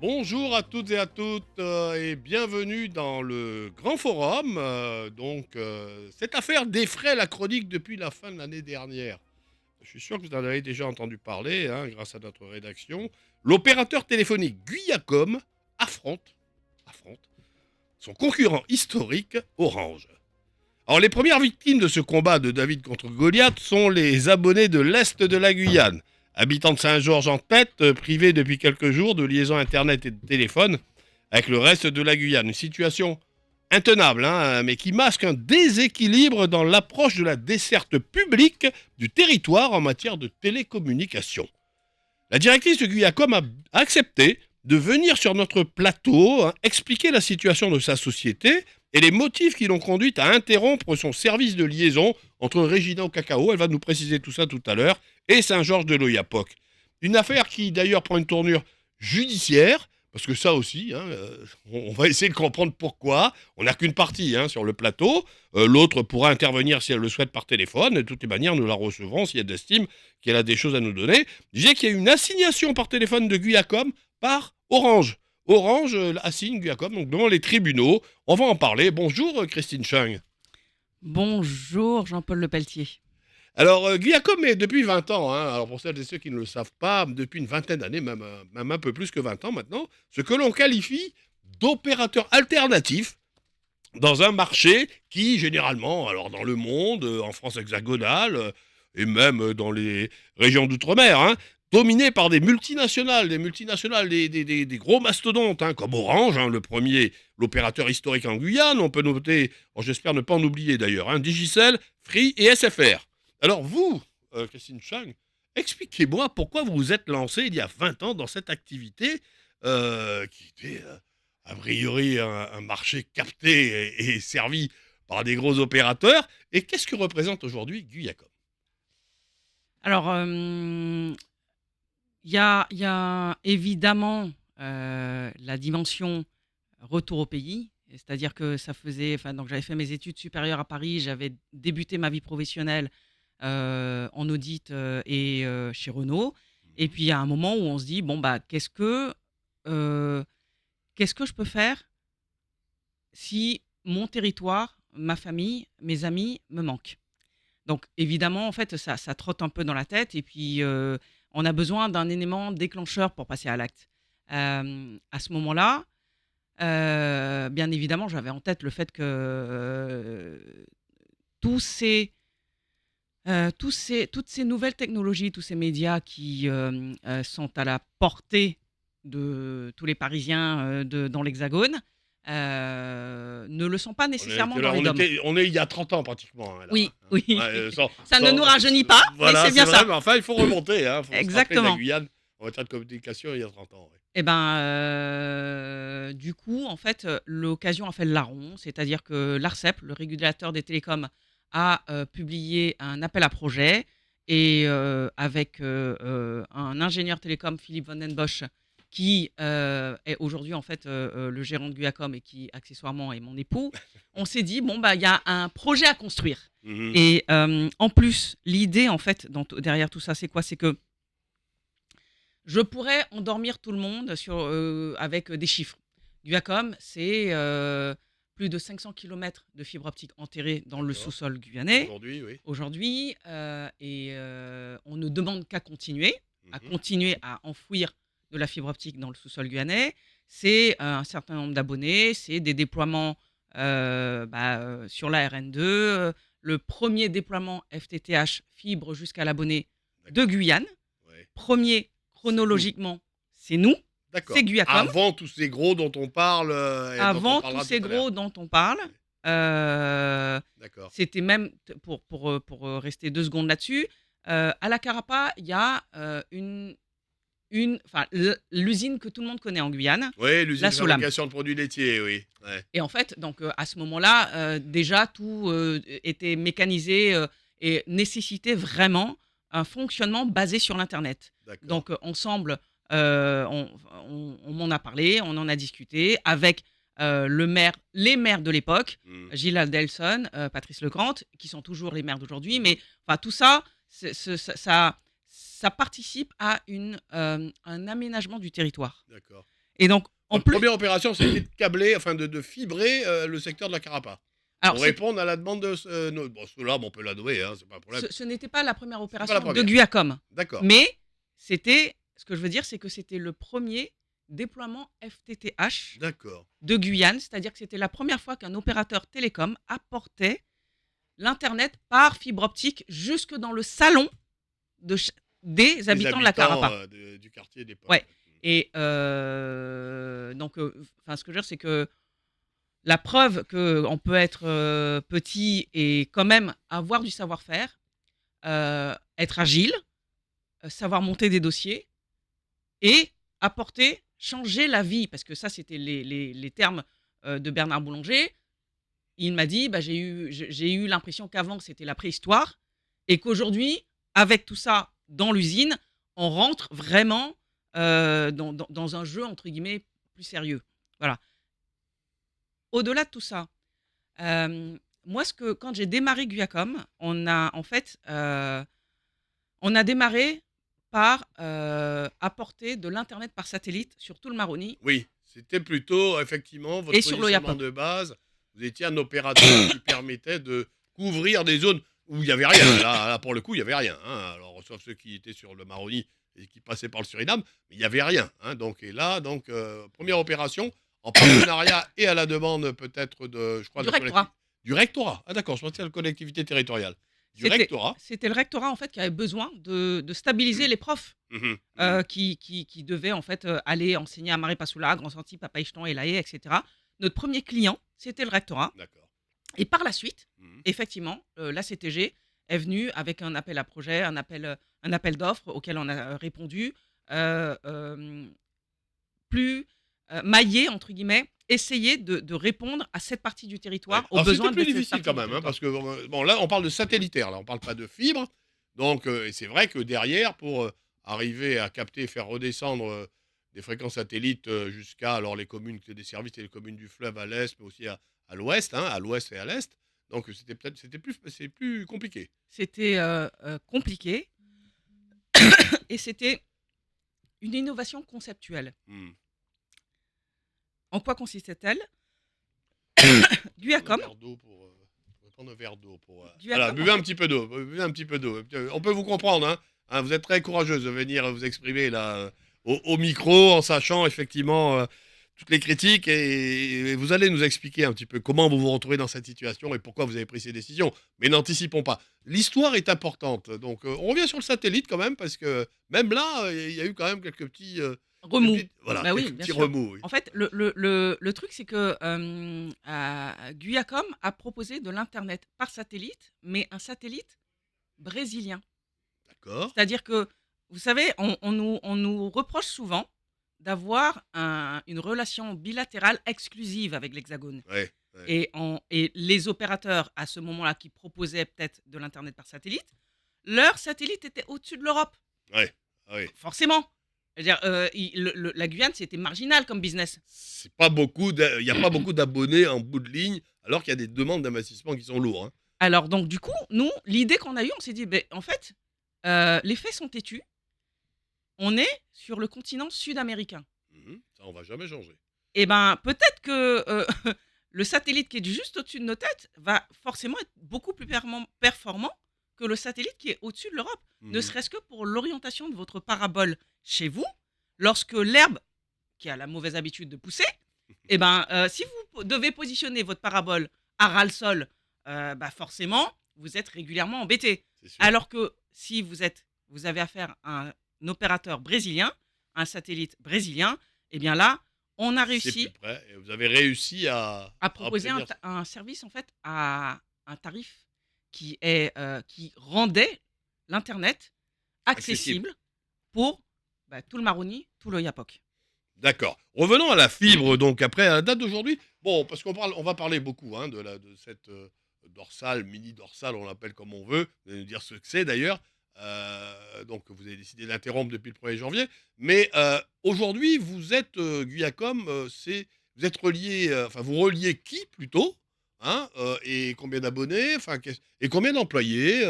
Bonjour à toutes et à toutes et bienvenue dans le Grand Forum. Cette affaire défraie la chronique depuis la fin de l'année dernière. Je suis sûr que vous en avez déjà entendu parler, hein, grâce à notre rédaction. L'opérateur téléphonique Guyacom affronte son concurrent historique, Orange. Alors, les premières victimes de ce combat de David contre Goliath sont les abonnés de l'Est de la Guyane. Habitants de Saint-Georges en tête, privés depuis quelques jours de liaison Internet et de téléphone avec le reste de la Guyane. Une situation intenable, hein, mais qui masque un déséquilibre dans l'approche de la desserte publique du territoire en matière de télécommunication. La directrice de Guyacom a accepté de venir sur notre plateau, hein, expliquer la situation de sa société et les motifs qui l'ont conduite à interrompre son service de liaison entre Regina au Cacao, elle va nous préciser tout ça tout à l'heure, et Saint-Georges de l'Oyapock. Une affaire qui d'ailleurs prend une tournure judiciaire, parce que ça aussi, hein, on va essayer de comprendre pourquoi. On n'a qu'une partie, hein, sur le plateau. L'autre pourra intervenir si elle le souhaite par téléphone. De toutes les manières, nous la recevrons s'il y a d'estime qu'elle a des choses à nous donner. Je disais qu'il y a une assignation par téléphone de Guyacom par Orange. Orange assigne Guyacom donc devant les tribunaux. On va en parler. Bonjour Christine Chung. Bonjour Jean-Paul Lepelletier. Alors, Guyacom est depuis 20 ans, hein, alors pour celles et ceux qui ne le savent pas, depuis une vingtaine d'années, même un peu plus que 20 ans maintenant, ce que l'on qualifie d'opérateur alternatif dans un marché qui, généralement, alors dans le monde, en France hexagonale, et même dans les régions d'outre-mer, hein, dominé par des multinationales, des gros mastodontes, hein, comme Orange, hein, le premier, l'opérateur historique en Guyane. On peut noter, bon, j'espère ne pas en oublier d'ailleurs, hein, Digicel, Free et SFR. Alors vous, Christine Chang, expliquez-moi pourquoi vous vous êtes lancé il y a 20 ans dans cette activité qui était a priori un marché capté et servi par des gros opérateurs. Et qu'est-ce que représente aujourd'hui Guyacom? Alors, il y a évidemment la dimension retour au pays, c'est-à-dire que donc j'avais fait mes études supérieures à Paris, j'avais débuté ma vie professionnelle en audit et chez Renault. Et puis il y a un moment où on se dit bon bah euh, qu'est-ce que je peux faire si mon territoire, ma famille, mes amis me manquent. Donc évidemment, en fait, ça trotte un peu dans la tête et puis on a besoin d'un élément déclencheur pour passer à l'acte. À ce moment-là, bien évidemment, j'avais en tête le fait que tous ces, toutes ces nouvelles technologies, tous ces médias qui sont à la portée de tous les Parisiens dans l'Hexagone, ne le sont pas nécessairement dans les DOM. On est il y a 30 ans pratiquement, hein, là, Oui, hein. oui. Ouais, Ça ne nous rajeunit pas, mais voilà, c'est c'est bien vrai, ça. mais enfin, il faut remonter, hein, il faut se rappeler de la Exactement. Guyane en matière de communication il y a 30 ans. Ouais. Et ben, du coup, en fait, l'occasion a fait le larron, c'est-à-dire que l'Arcep, le régulateur des télécoms, a publié un appel à projet et avec un ingénieur télécom, Philippe Van den Bosch, qui est aujourd'hui en fait le gérant de Guacom et qui accessoirement est mon époux, on s'est dit bon bah il y a un projet à construire. Mhm. Et en plus, l'idée en fait derrière tout ça, c'est quoi? C'est que je pourrais endormir tout le monde avec des chiffres. Guacom, c'est plus de 500 kilomètres de fibre optique enterrée dans le D'accord. sous-sol guyanais Aujourd'hui, oui. aujourd'hui, on ne demande qu'à continuer, Mhm. à enfouir de la fibre optique dans le sous-sol guyanais. C'est un certain nombre d'abonnés, c'est des déploiements sur la RN2, le premier déploiement FTTH fibre jusqu'à l'abonné de D'accord. Guyane. Ouais. Premier, C'est vous. chronologiquement, c'est nous, c'est D'accord. Guacom. Avant tous ces gros dont on parle et dont on Avant tous parlera tout ces à l'heure. gros dont on parle, Ouais. D'accord. c'était même, pour rester 2 secondes là-dessus, à la Carapa, il y a l'usine que tout le monde connaît en Guyane, Oui, l'usine la de Solam. fabrication de produits laitiers, oui. Ouais. Et en fait, donc, à ce moment-là, déjà, tout était mécanisé et nécessitait vraiment un fonctionnement basé sur l'Internet. D'accord. Donc, ensemble, on m'en a parlé, on en a discuté avec les maires de l'époque, Mhm. Gilles Aldelson, Patrice Legrand, qui sont toujours les maires d'aujourd'hui. Mais enfin, tout ça, ça participe à un aménagement du territoire. D'accord. Et donc, en Votre plus, première opération, c'était de câbler, enfin de fibrer le secteur de la carapace alors pour répondre à la demande de bon, ceux-là, bon, on peut la nommer, hein, c'est pas un problème. ce n'était pas la première C'était pas la opération de première. Guiacom, D'accord. mais c'était, ce que je veux dire, c'est que c'était le premier déploiement FTTH D'accord. de Guyane, c'est-à-dire que c'était la première fois qu'un opérateur télécom apportait l'internet par fibre optique jusque dans le salon de des Les habitants de la habitants Carapa. du quartier d'époque. Ouais. Et donc, enfin, ce que je veux dire, c'est que la preuve qu'on peut être petit et quand même avoir du savoir-faire, être agile, savoir monter des dossiers et apporter, changer la vie, parce que ça, c'était les termes de Bernard Boulanger. Il m'a dit, bah, j'ai eu l'impression qu'avant, c'était la préhistoire et qu'aujourd'hui, avec tout ça dans l'usine, on rentre vraiment dans un jeu, entre guillemets, plus sérieux. Voilà. Au-delà de tout ça, moi, quand j'ai démarré Guiacom, on a en fait, on a démarré par apporter de l'internet par satellite sur tout le Maroni Oui, c'était plutôt effectivement votre et sur positionnement l'Oyapock. de base. Vous étiez un opérateur qui permettait de couvrir des zones où il n'y avait rien. Là, pour le coup, il n'y avait rien, hein. Alors, sauf ceux qui étaient sur le Maroni et qui passaient par le Suriname, mais il n'y avait rien, hein. Donc, et là, donc, première opération en partenariat et à la demande peut-être de, je crois, de Du la collectivité. rectorat. Du rectorat. Ah, d'accord, je pensais à la collectivité territoriale. Du C'était rectorat. c'était le rectorat, en fait, qui avait besoin de stabiliser les profs, Mhm, mhm. qui devaient, en fait, aller enseigner à Maripasoula, Grand-Santi, Papaichton, Elaé, et cetera. Notre premier client, c'était le rectorat D'accord. et par la suite, Mhm. effectivement, la CTG est venue avec un appel à projet, un appel d'offres auquel on a répondu, heu, hem, plus, «maillé» entre guillemets, essayer de répondre à cette partie du Ouais. territoire, aux Alors c'était besoins de plus cette difficile partie quand du même, hein, territoire. parce que bon là on parle de satellitaire, là on parle pas de fibre, donc et c'est vrai que derrière pour arriver à capter, faire redescendre des fréquences satellites jusqu'à alors les communes qui desservies, c'est les communes du fleuve à l'est, mais aussi à l'ouest, hein, à l'ouest et à l'est. Donc c'était plus compliqué. C'était, compliqué et c'était une innovation conceptuelle. Hmm. En quoi consistait-elle? Prendre un Guiacom verre d'eau pour prendre un verre d'eau pour voilà, Guiacom, en buvez un fait, petit peu d'eau, buvez un petit peu d'eau. On peut vous comprendre, hein. Hein, vous êtes très courageuse de venir vous exprimer là au micro en sachant effectivement toutes les critiques et vous allez nous expliquer un petit peu comment vous vous retrouvez dans cette situation et pourquoi vous avez pris ces décisions. Mais n'anticipons pas. L'histoire est importante. Donc on revient sur le satellite quand même parce que même là il y a eu quand même remous. voilà, Bah oui, quelques bien petits sûr. remous. Oui. En fait, le truc, c'est que, Guiacom a proposé de l'internet par satellite, mais un satellite brésilien. D'accord. C'est-à-dire que, vous savez, on nous reproche souvent d'avoir une relation bilatérale exclusive avec l'Hexagone. Ouais, ouais, Et les opérateurs, à ce moment-là, qui proposaient peut-être de l'internet par satellite, leur satellite était au-dessus de l'Europe. ouais, ah ouais. Forcément. C'est-à-dire, la Guyane, c'était marginal comme business. C'est pas beaucoup, il n'y a pas beaucoup d'abonnés en bout de ligne, alors qu'il y a des demandes d'investissement qui sont lourdes, hein. Alors donc du coup, nous, l'idée qu'on a eue, on s'est dit: ben en fait, les faits sont têtus, on est sur le continent sud-américain Mhm. Ça, on va jamais changer. et ben, peut-être que, le satellite qui est juste au-dessus de nos têtes va forcément être beaucoup plus performant que le satellite qui est au-dessus de l'Europe. Ne Mhm. serait-ce que pour l'orientation de votre parabole chez vous, lorsque l'herbe, qui a la mauvaise habitude de pousser, et ben, si vous devez positionner votre parabole à ras le sol, bah, forcément, vous êtes régulièrement embêté. C'est sûr. Alors que si vous avez affaire à un opérateur brésilien, un satellite brésilien, et bien là, on a C'est plus réussi près. Et vous avez réussi à à proposer obtenir. un service, en fait, à un tarif qui rendait l'internet Accessible. accessible pour, bah, tout le Maroni, tout l'Oyapock. D'accord. Revenons à la fibre, donc après, à la date d'aujourd'hui. Bon, parce on va parler beaucoup hein, de cette dorsale, mini dorsale, on l'appelle comme on veut. Vous allez nous dire ce que c'est d'ailleurs. Donc, vous avez décidé d'interrompre depuis le 1er janvier. Mais aujourd'hui, vous êtes Guyacom, vous êtes relié, enfin, vous reliez qui plutôt hein, et combien d'abonnés et combien d'employés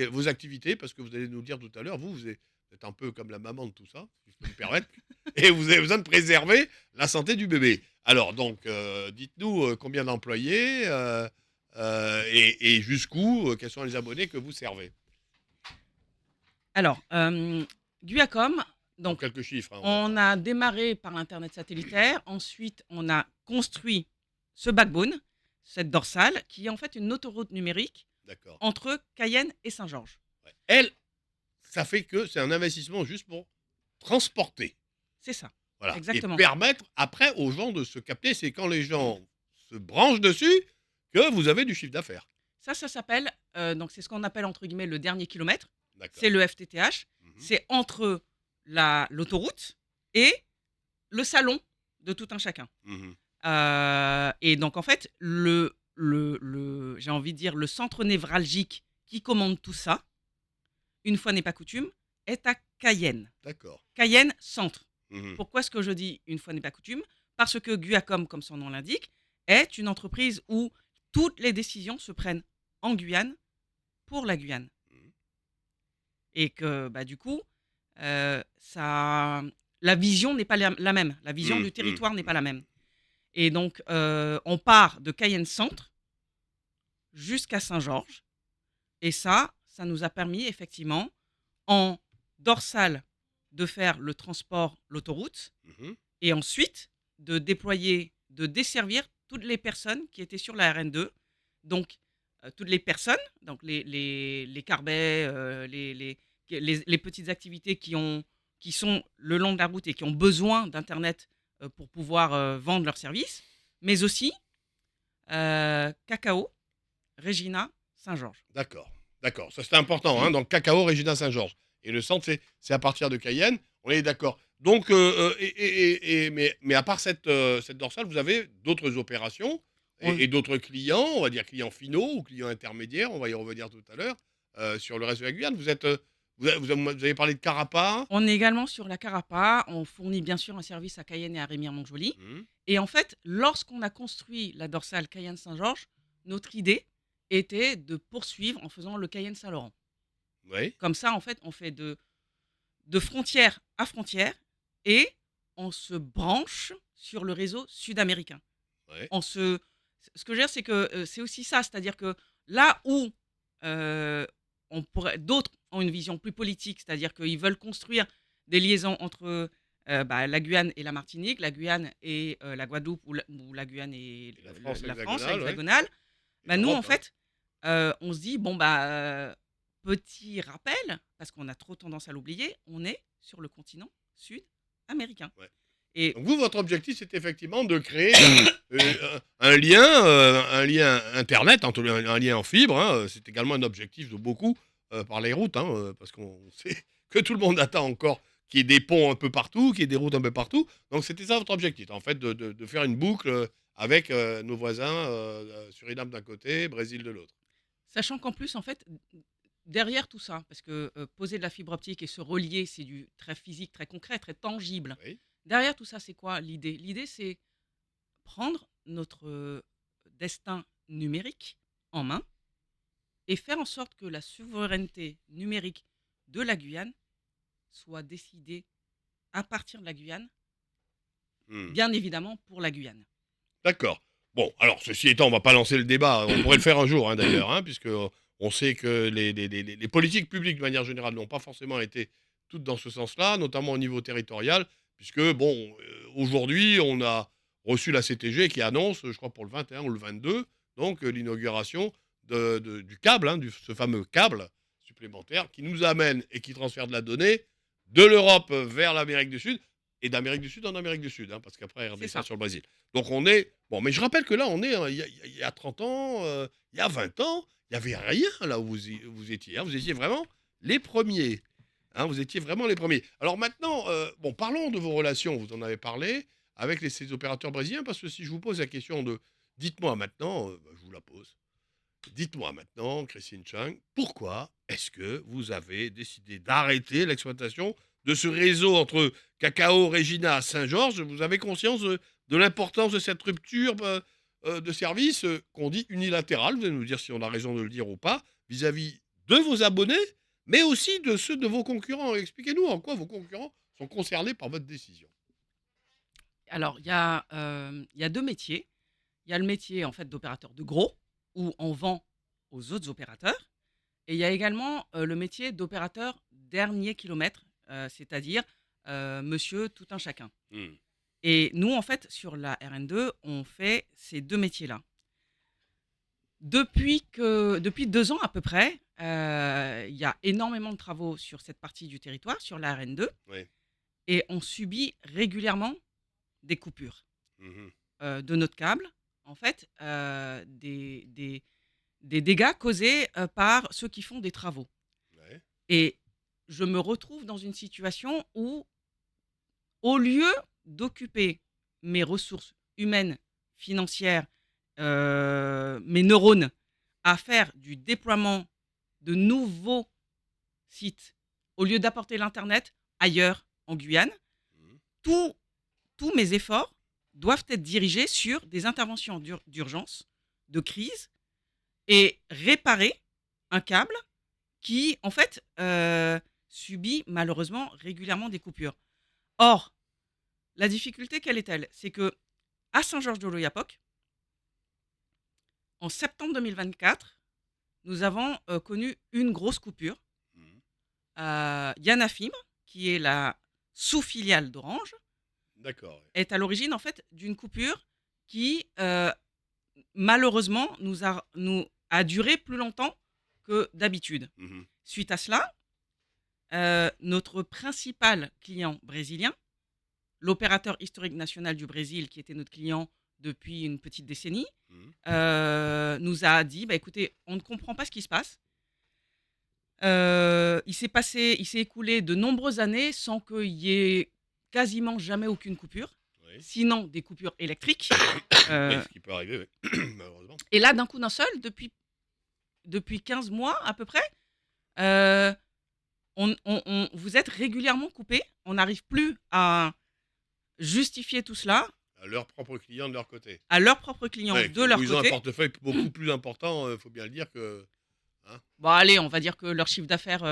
vos activités, parce que vous allez nous le dire tout à l'heure, vous êtes Vous êtes un peu comme la maman de tout ça, si je peux me permettre, et vous avez besoin de préserver la santé du bébé. Alors donc, dites-nous, combien d'employés, et jusqu'où, quels sont les abonnés que vous servez? Alors, Guacom, En donc quelques chiffres, hein, on va on pas a démarré par l'internet satellitaire, ensuite on a construit ce backbone, cette dorsale, qui est en fait une autoroute numérique d'accord. entre Cayenne et Saint-Georges. Ouais. Elle, ça fait que c'est un investissement juste pour transporter. C'est ça, Voilà, et exactement. permettre après aux gens de se capter. C'est quand les gens se branchent dessus que vous avez du chiffre d'affaires. Ça s'appelle, donc c'est ce qu'on appelle entre guillemets le dernier kilomètre. D'accord. C'est le FTTH. Mmh. C'est entre l'autoroute et le salon de tout un chacun. Mmh. Et donc en fait, j'ai envie de dire, le centre névralgique qui commande tout ça, une fois n'est pas coutume, est à Cayenne. D'accord. Cayenne centre. Mmh. Pourquoi est-ce que je dis une fois n'est pas coutume? Parce que Guacom, comme son nom l'indique, est une entreprise où toutes les décisions se prennent en Guyane pour la Guyane. Mmh. Et que bah, du coup, ça, la vision n'est pas la même. La vision Mmh, du mmh, territoire n'est pas mmh. la même. Et donc, on part de Cayenne Centre jusqu'à Saint-Georges. Et ça nous a permis effectivement, en dorsale, de faire le transport, l'autoroute, Mmh. et ensuite de déployer, de desservir toutes les personnes qui étaient sur la RN2. Donc, toutes les personnes, donc les carbets, les petites activités qui sont le long de la route et qui ont besoin d'Internet pour pouvoir vendre leurs services, mais aussi Cacao, Regina, Saint-Georges. D'accord, d'accord. Ça, c'est important, hein, donc Cacao, Régina Saint-Georges, et le centre, c'est à partir de Cayenne. On est d'accord. Donc, mais à part cette dorsale, vous avez d'autres opérations On, et d'autres clients, on va dire clients finaux ou clients intermédiaires, on va y revenir tout à l'heure, sur le reste de la Guyane. Vous avez parlé de Carapa. on est également sur la Carapa. On fournit bien sûr un service à Cayenne et à Rémire-Montjoly. Mmh. Et en fait, lorsqu'on a construit la dorsale Cayenne-Saint-Georges, notre idée était de poursuivre en faisant le Cayenne-Saint-Laurent. Oui, Comme ça, en fait, on fait de frontière à frontière et on se branche sur le réseau sud-américain. ouais. Ce que je veux dire, c'est que c'est aussi ça, c'est-à-dire que là où d'autres ont une vision plus politique, c'est-à-dire qu'ils veulent construire des liaisons entre bah, la Guyane et la Martinique, la Guyane et la Guadeloupe, ou la Guyane et Et la France la France hexagonale, ouais. hexagonale, Et bah, nous, en l'Europe, hein. fait, on se dit, bon, bah, petit rappel, parce qu'on a trop tendance à l'oublier, on est sur le continent sud-américain. Ouais. Et Donc vous, votre objectif, c'est effectivement de créer un lien internet, un lien en fibre, hein. C'est également un objectif de beaucoup par les routes, hein, parce qu'on sait que tout le monde attend encore qu'il y ait des ponts un peu partout, qu'il y ait des routes un peu partout. Donc c'était ça votre objectif, en fait, de faire une boucle avec nos voisins, Suriname d'un côté, Brésil de l'autre. sachant qu'en plus, en fait, derrière tout ça, parce que poser de la fibre optique et se relier, c'est du très physique, très concret, très tangible. Oui. Derrière tout ça, c'est quoi l'idée? L'idée, c'est prendre notre destin numérique en main et faire en sorte que la souveraineté numérique de la Guyane soit décidée à partir de la Guyane, Hmm. bien évidemment pour la Guyane. D'accord. Bon, alors, ceci étant, on va pas lancer le débat. On pourrait le faire un jour, hein, d'ailleurs, hein, puisque on sait que les politiques publiques, de manière générale, n'ont pas forcément été toutes dans ce sens-là, notamment au niveau territorial, puisque, bon, aujourd'hui, on a reçu la CTG qui annonce, je crois pour le 21 ou le 22, donc l'inauguration du câble, hein, ce fameux câble supplémentaire qui nous amène et qui transfère de la donnée de l'Europe vers l'Amérique du Sud et d'Amérique du Sud en Amérique du Sud, hein, parce qu'après, C'est RDC ça. sur le Brésil. Donc on est. Bon, mais je rappelle que là, on est. Il y a 30 ans, il y a 20 ans, il n'y avait rien là où vous étiez, hein. Vous étiez vraiment les premiers, hein. Vous étiez vraiment les premiers. Alors maintenant, bon, parlons de vos relations. Vous en avez parlé avec ces opérateurs brésiliens, parce que si je vous pose la question de. Dites-moi maintenant, bah, je vous la pose. Dites-moi maintenant, Christine Chang, pourquoi est-ce que vous avez décidé d'arrêter l'exploitation de ce réseau entre Cacao, Regina, Saint-Georges? Vous avez conscience de l'importance de cette rupture de service qu'on dit unilatérale, vous allez nous dire si on a raison de le dire ou pas, vis-à-vis de vos abonnés, mais aussi de ceux de vos concurrents. Expliquez-nous en quoi vos concurrents sont concernés par votre décision. Alors, il y a 2 métiers. Il y a le métier, en fait, d'opérateur de gros, où on vend aux autres opérateurs, et il y a également, le métier d'opérateur dernier kilomètre, c'est-à-dire, monsieur tout un chacun. Hmm. Et nous, en fait, sur la RN2, on fait ces 2 métiers-là. Depuis 2 ans à peu près, il y a énormément de travaux sur cette partie du territoire, sur la RN2, Oui. et on subit régulièrement des coupures, Mhm. de notre câble. En fait, des dégâts causés, par ceux qui font des travaux, Ouais. et je me retrouve dans une situation où, au lieu d'occuper mes ressources humaines, financières, mes neurones à faire du déploiement de nouveaux sites, au lieu d'apporter l'internet ailleurs, en Guyane, Mhm. tous tous mes efforts doivent être dirigés sur des interventions d'urgence, de crise, et réparer un câble qui, en fait, subit malheureusement régulièrement des coupures. Or, la difficulté, quelle est-elle? C'est que à Saint-Georges-de-l'Oyapock, en septembre 2024, nous avons, connu une grosse coupure. Mhm. Yana Fibre, qui est la sous-filiale d'Orange, D'accord. Ouais. est à l'origine, en fait, d'une coupure qui, malheureusement, nous a duré plus longtemps que d'habitude. Mhm. Suite à cela, notre principal client brésilien, l'opérateur historique national du Brésil, qui était notre client depuis une petite décennie, Mhm. nous a dit: «Bah, écoutez, on ne comprend pas ce qui se passe». Il s'est écoulé de nombreuses années sans qu'il y ait quasiment jamais aucune coupure, Oui. sinon des coupures électriques. Oui, Heu ce qui peut arriver, oui. Malheureusement. et là, d'un coup d'un seul, depuis 15 mois à peu près, heu, vous êtes régulièrement coupé. On n'arrive plus à justifier tout cela À leurs propres clients de leur côté. à leurs propres clients Ouais, de où leur ils ont un côté. portefeuille beaucoup plus important, faut bien le dire que. Hein. Bon allez, on va dire que leur chiffre d'affaires,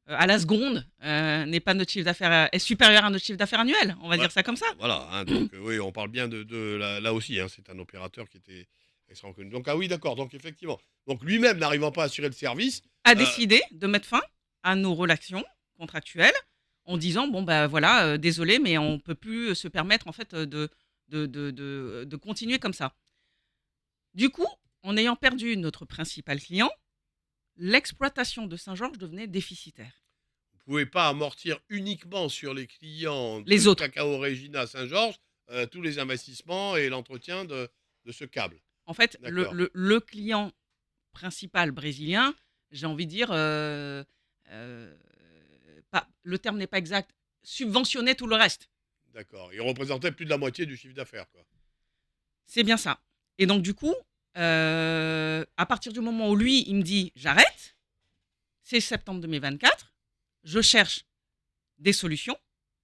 à la seconde, n'est pas notre chiffre d'affaires, est supérieur à notre chiffre d'affaires annuel, on va Ouais, dire ça bah, comme ça. voilà, hein, donc oui, on parle bien de là aussi, hein, c'est un opérateur qui était extrêmement connu. Donc ah oui, d'accord, donc effectivement. Donc lui-même n'arrivant pas à assurer le service, A heu, décidé de mettre fin à nos relations contractuelles en disant: «Bon, bah, voilà, désolé, mais on peut plus se permettre en fait, de continuer comme ça». Du coup, en ayant perdu notre principal client, l'exploitation de Saint-Georges devenait déficitaire. vous pouvez pas amortir uniquement sur les clients Les de autres. Cacao Regina Saint-Georges, tous les investissements et l'entretien de ce câble. En fait, D'accord. le client principal brésilien, j'ai envie de dire, heu, pas le terme n'est pas exact, subventionnait tout le reste. D'accord. Il représentait plus de la moitié du chiffre d'affaires, quoi. C'est bien ça. Et donc du coup, à partir du moment où lui, il me dit: «J'arrête», c'est septembre 2024, je cherche des solutions.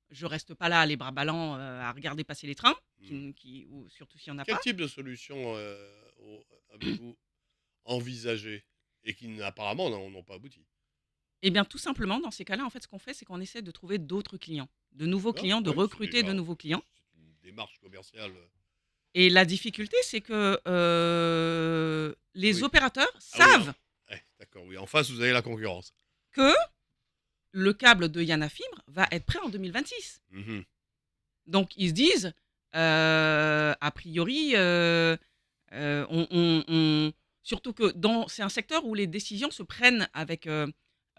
Je reste pas là les bras ballants, à regarder passer les trains, Mmh. ou surtout s'il y en a Quel pas. type de solution, avez-vous envisagé et qui apparemment n'ont pas abouti? Et bien, tout simplement, dans ces cas-là, en fait, ce qu'on fait, c'est qu'on essaie de trouver d'autres clients, de nouveaux D'accord, clients, de ouais, c'est recruter déjà de nouveaux clients. c'est une démarche commerciale, Et la difficulté, c'est que, ah les oui. opérateurs Ah oui, savent ouais, d'accord, oui, en face, vous avez la concurrence. que le câble de Yana Fibre va être prêt en 2026. Mmh. Donc ils se disent, a priori, on surtout que c'est un secteur où les décisions se prennent avec,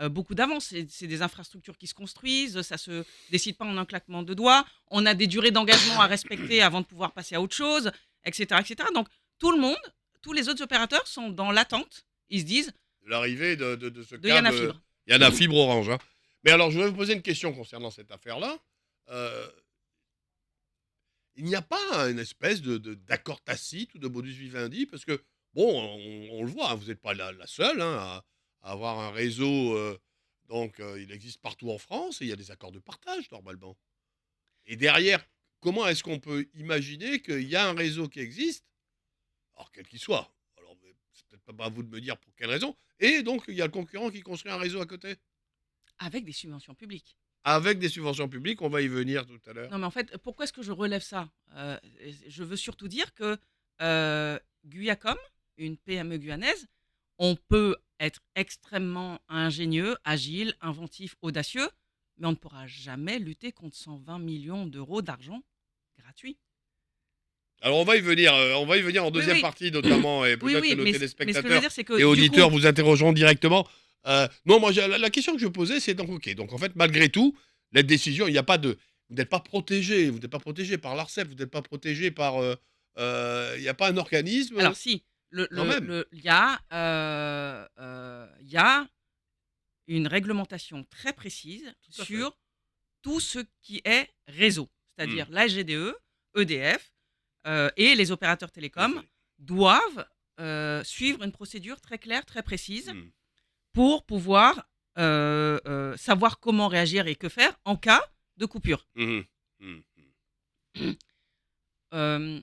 beaucoup d'avance. C'est des infrastructures qui se construisent, ça se décide pas en un claquement de doigts. On a des durées d'engagement à respecter avant de pouvoir passer à autre chose, et cetera, et cetera. Donc tout le monde, tous les autres opérateurs sont dans l'attente. Ils se disent: De l'arrivée de ce «De Yana câble, Fibre». il y en a fibre orange, hein. Mais alors, je vais vous poser une question concernant cette affaire-là. Heu, il n'y a pas une espèce d'accord tacite ou de modus vivendi? Parce que, bon, on le voit, hein, vous n'êtes pas la seule, hein, à avoir un réseau, donc il existe partout en France et il y a des accords de partage normalement. Et derrière, comment est-ce qu'on peut imaginer qu'il y a un réseau qui existe, alors quel qu'il soit, alors c'est peut-être pas à vous de me dire pour quelle raison, et donc il y a le concurrent qui construit un réseau à côté? avec des subventions publiques. Avec des subventions publiques, on va y venir tout à l'heure. Non, mais en fait, pourquoi est-ce que je relève ça? Je veux surtout dire que, Guiacom, une PME guyanaise, on peut être extrêmement ingénieux, agile, inventif, audacieux, mais on ne pourra jamais lutter contre 120 millions d'euros d'argent gratuit. Alors on va y venir en Oui, deuxième oui. partie notamment, et Oui, peut-être que oui, nos mais ce que je veux téléspectateurs dire, c'est que et du auditeurs coup, vous interrogeront directement. Non, moi la question que je posais, c'est donc ok. Donc en fait, malgré tout, la décision, il n'y a pas de, vous n'êtes pas protégé, vous n'êtes pas protégé par l'Arcep, vous n'êtes pas protégé par, il n'y a pas un organisme alors si, quand même. il y a une réglementation très précise Tout à fait. sur tout ce qui est réseau, Hmm, c'est-à-dire la GDE, EDF, et les opérateurs télécoms désolé. doivent, suivre une procédure très claire, très précise Hmm, pour pouvoir, savoir comment réagir et que faire en cas de coupure. hmm, hmm, hmm. Hem,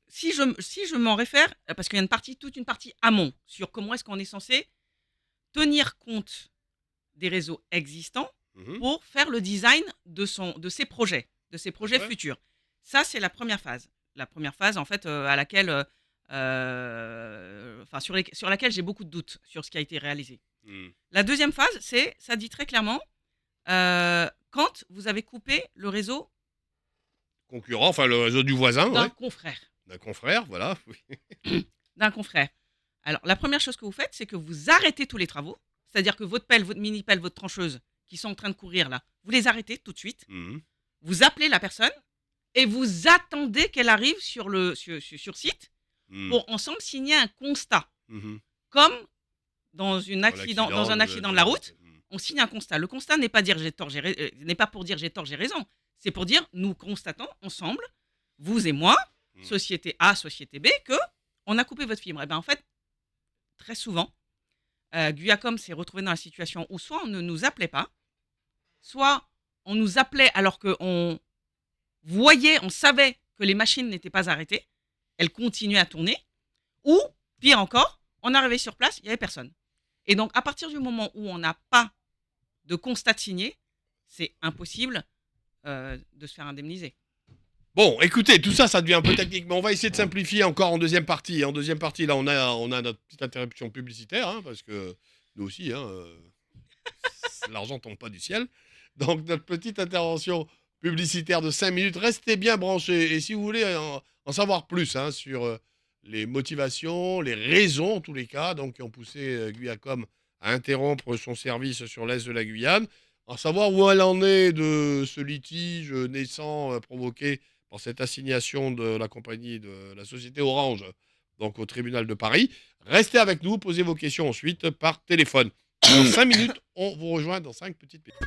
si je m'en réfère, parce qu'il y a toute une partie amont sur comment est-ce qu'on est censé tenir compte des réseaux existants Mhm, pour faire le design de ses tout à projets fait. futurs. Ça, c'est la première phase. La première phase, en fait, à laquelle, enfin, sur laquelle j'ai beaucoup de doutes sur ce qui a été réalisé. Hmm. La deuxième phase, c'est, ça dit très clairement, quand vous avez coupé le réseau Concurrent, enfin le réseau du voisin, d'un ouais, confrère. d'un confrère, voilà. Oui. D'un confrère. Alors, la première chose que vous faites, c'est que vous arrêtez tous les travaux. C'est-à-dire que votre pelle, votre mini-pelle, votre trancheuse, qui sont en train de courir là, vous les arrêtez tout de suite. Mhm, Vous appelez la personne et vous attendez qu'elle arrive sur site hmm, pour ensemble signer un constat. mhm. Comme Dans dans l'accident un accident de de la la route. route, on signe un constat. Le constat n'est pas, n'est pas pour dire j'ai tort, j'ai raison. C'est pour dire nous constatons ensemble, vous et moi, Hmm. société A, société B, que on a coupé votre fibre. Et bien en fait, très souvent, Guiacom s'est retrouvé dans la situation où soit on ne nous appelait pas, soit on nous appelait alors qu'on voyait, on savait que les machines n'étaient pas arrêtées, elles continuaient à tourner, ou pire encore, on arrivait sur place, il n'y avait personne. Et donc, à partir du moment où on n'a pas de constat de signé, c'est impossible de se faire indemniser. Bon, écoutez, tout ça, ça devient un peu technique, mais on va essayer de simplifier encore en deuxième partie. En deuxième partie, là, on a notre petite interruption publicitaire, hein, parce que nous aussi, hein, l'argent tombe pas du ciel. Donc, notre petite intervention publicitaire de 5 minutes, restez bien branchés. Et si vous voulez en savoir plus hein, sur les motivations, les raisons, en tous les cas, donc, qui ont poussé Guyacom à interrompre son service sur l'est de la Guyane, en savoir où elle en est de ce litige naissant provoqué par cette assignation de la compagnie de la société Orange, donc au tribunal de Paris. Restez avec nous, posez vos questions ensuite par téléphone. Dans 5 minutes, on vous rejoint dans 5 petites minutes.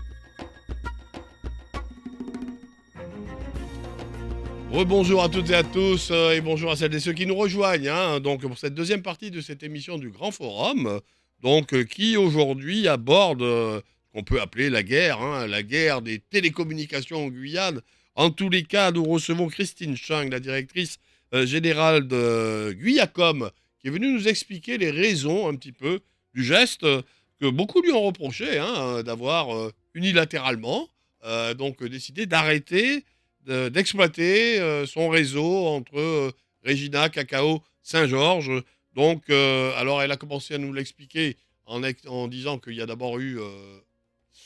Rebonjour à toutes et à tous et bonjour à celles et ceux qui nous rejoignent hein, donc pour cette deuxième partie de cette émission du Grand Forum qui aujourd'hui aborde qu'on peut appeler la guerre, hein, la guerre des télécommunications en Guyane. En tous les cas, nous recevons Christine Chang, la directrice générale de Guyacom, qui est venue nous expliquer les raisons un petit peu du geste que beaucoup lui ont reproché hein, d'avoir unilatéralement décidé d'arrêter d'exploiter son réseau entre Regina, Cacao, Saint-Georges. Alors elle a commencé à nous l'expliquer en disant qu'il y a d'abord eu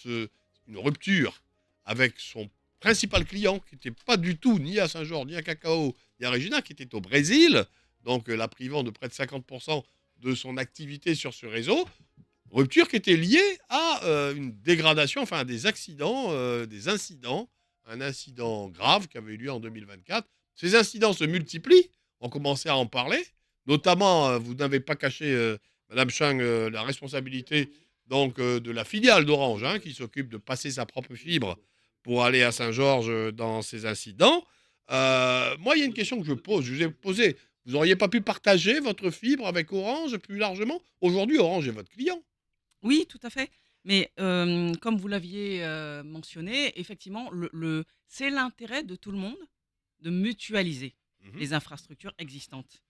une rupture avec son principal client, qui n'était pas du tout ni à Saint-Georges, ni à Cacao, ni à Regina, qui était au Brésil, donc la privant de près de 50% de son activité sur ce réseau. Rupture qui était liée à une dégradation, enfin à des accidents, des incidents, un incident grave qui avait eu lieu en 2024. Ces incidents se multiplient, on commençait à en parler, notamment, vous n'avez pas caché, Madame Chang, la responsabilité de la filiale d'Orange, hein, qui s'occupe de passer sa propre fibre pour aller à Saint-Georges dans ces incidents. Moi, il y a une question que je pose, je vous ai posé, vous n'auriez pas pu partager votre fibre avec Orange plus largement? Aujourd'hui, Orange est votre client. Oui, tout à fait. Mais comme vous l'aviez mentionné, effectivement, c'est l'intérêt de tout le monde de mutualiser Mhm. les infrastructures existantes.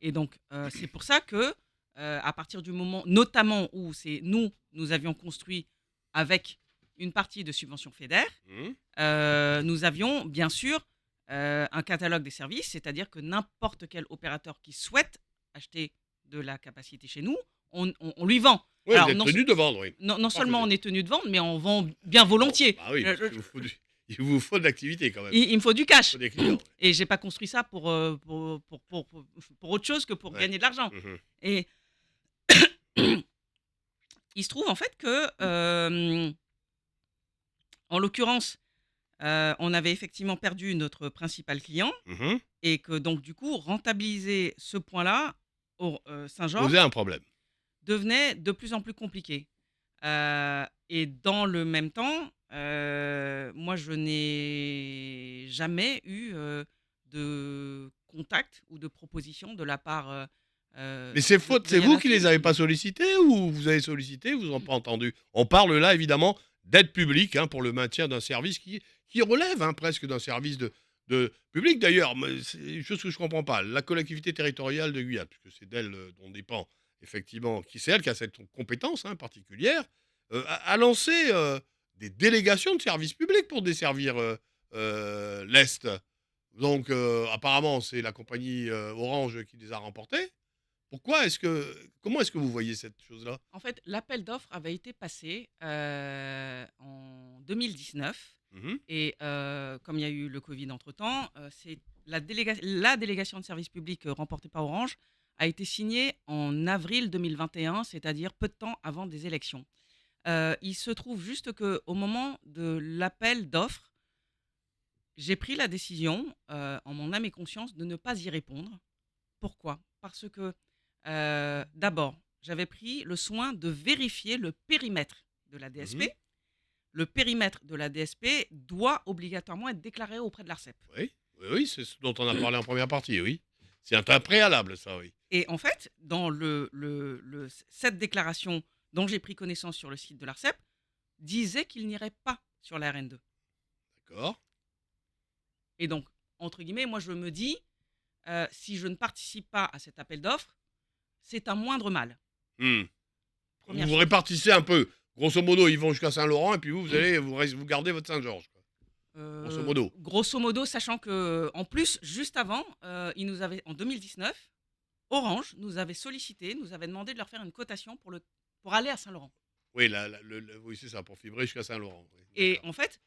Et donc, c'est pour ça que à partir du moment notamment où c'est nous avions construit avec une partie de subvention FEDER, Mmh. nous avions bien sûr, un catalogue des services, c'est-à-dire que n'importe quel opérateur qui souhaite acheter de la capacité chez nous, on lui vend. Oui, vous Alors êtes tenu de vendre, oui. non seulement Parfait. on est tenu de vendre, mais on vend bien Bon, volontiers. bah oui, Je parce je qu'il vous faut il vous faut de l'activité quand même. il me faut du Il faut cash des clients, et j'ai pas construit ça pour autre chose que pour ouais. gagner de l'argent Mmh. et il se trouve en fait que, en l'occurrence, on avait effectivement perdu notre principal client Mmh. et que donc du coup rentabiliser ce point-là au Posez Saint-Georges un problème. devenait de plus en plus compliqué. Et dans le même temps, moi je n'ai jamais eu, de contact ou de proposition de la part, Mais c'est faute, de c'est vous qui Yanafim. les avez pas sollicités ou vous avez sollicité, vous ont pas entendu? On parle là évidemment d'aide publique, hein, pour le maintien d'un service qui relève, hein, presque d'un service de public. D'ailleurs, moi, c'est une chose que je comprends pas. La collectivité territoriale de Guyane, puisque c'est d'elle, dont dépend effectivement, qui c'est elle qui a cette compétence, hein, particulière, a lancé, des délégations de services publics pour desservir, l'Est. Donc, apparemment, c'est la compagnie, Orange qui les a remportés. Comment est-ce que vous voyez cette chose-là? En fait, l'appel d'offres avait été passé, en 2019 Mmh. et comme il y a eu le covid entre-temps, c'est la délégation de service public, remportée par Orange a été signée en avril 2021, c'est-à-dire peu de temps avant des élections. Il se trouve juste qu'au moment de l'appel d'offres, j'ai pris la décision, en mon âme et conscience, de ne pas y répondre. Pourquoi? Parce que, d'abord, j'avais pris le soin de vérifier le périmètre de la Mmh. DSP. Le périmètre de la DSP doit obligatoirement être déclaré auprès de l'Arcep. Oui, oui, oui, c'est ce dont on a parlé en première partie, oui. C'est un préalable ça, oui. Et en fait, dans cette déclaration dont j'ai pris connaissance sur le site de l'Arcep, disait qu'il n'irait pas sur la RN2. D'accord. Et donc, entre guillemets, moi je me dis, si je ne participe pas à cet appel d'offres, c'est un moindre mal. Mmh. Vous Première vous chose. répartissez un peu. Grosso modo, ils vont jusqu'à Saint-Laurent et puis vous gardez votre Saint-Georges, quoi. Grosso modo. Grosso modo, sachant que en plus, juste avant, ils nous avaient, en 2019, Orange nous avait sollicité, nous avait demandé de leur faire une cotation pour aller à Saint-Laurent. Oui, oui, c'est ça, pour fibrer jusqu'à Saint-Laurent, oui, Et d'accord. en fait,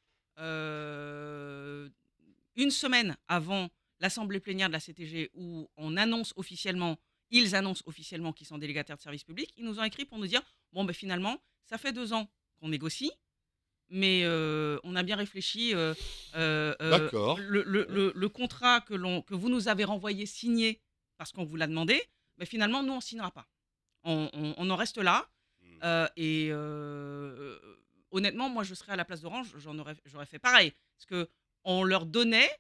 une semaine avant l'assemblée plénière de la CTG où ils annoncent officiellement qu'ils sont délégataires de service public, ils nous ont écrit pour nous dire bon, ben finalement, ça fait 2 ans qu'on négocie, mais on a bien réfléchi. D'accord. Le contrat que vous nous avez renvoyé signé parce qu'on vous l'a demandé, ben finalement, nous, on ne signera pas. On en reste là. Mmh. Et honnêtement, moi, je serais à la place d'Orange, j'aurais fait pareil. Parce qu'on leur donnait,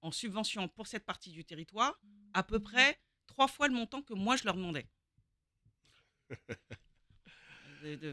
en subvention pour cette partie du territoire, à peu près 3 fois le montant que moi, je leur demandais.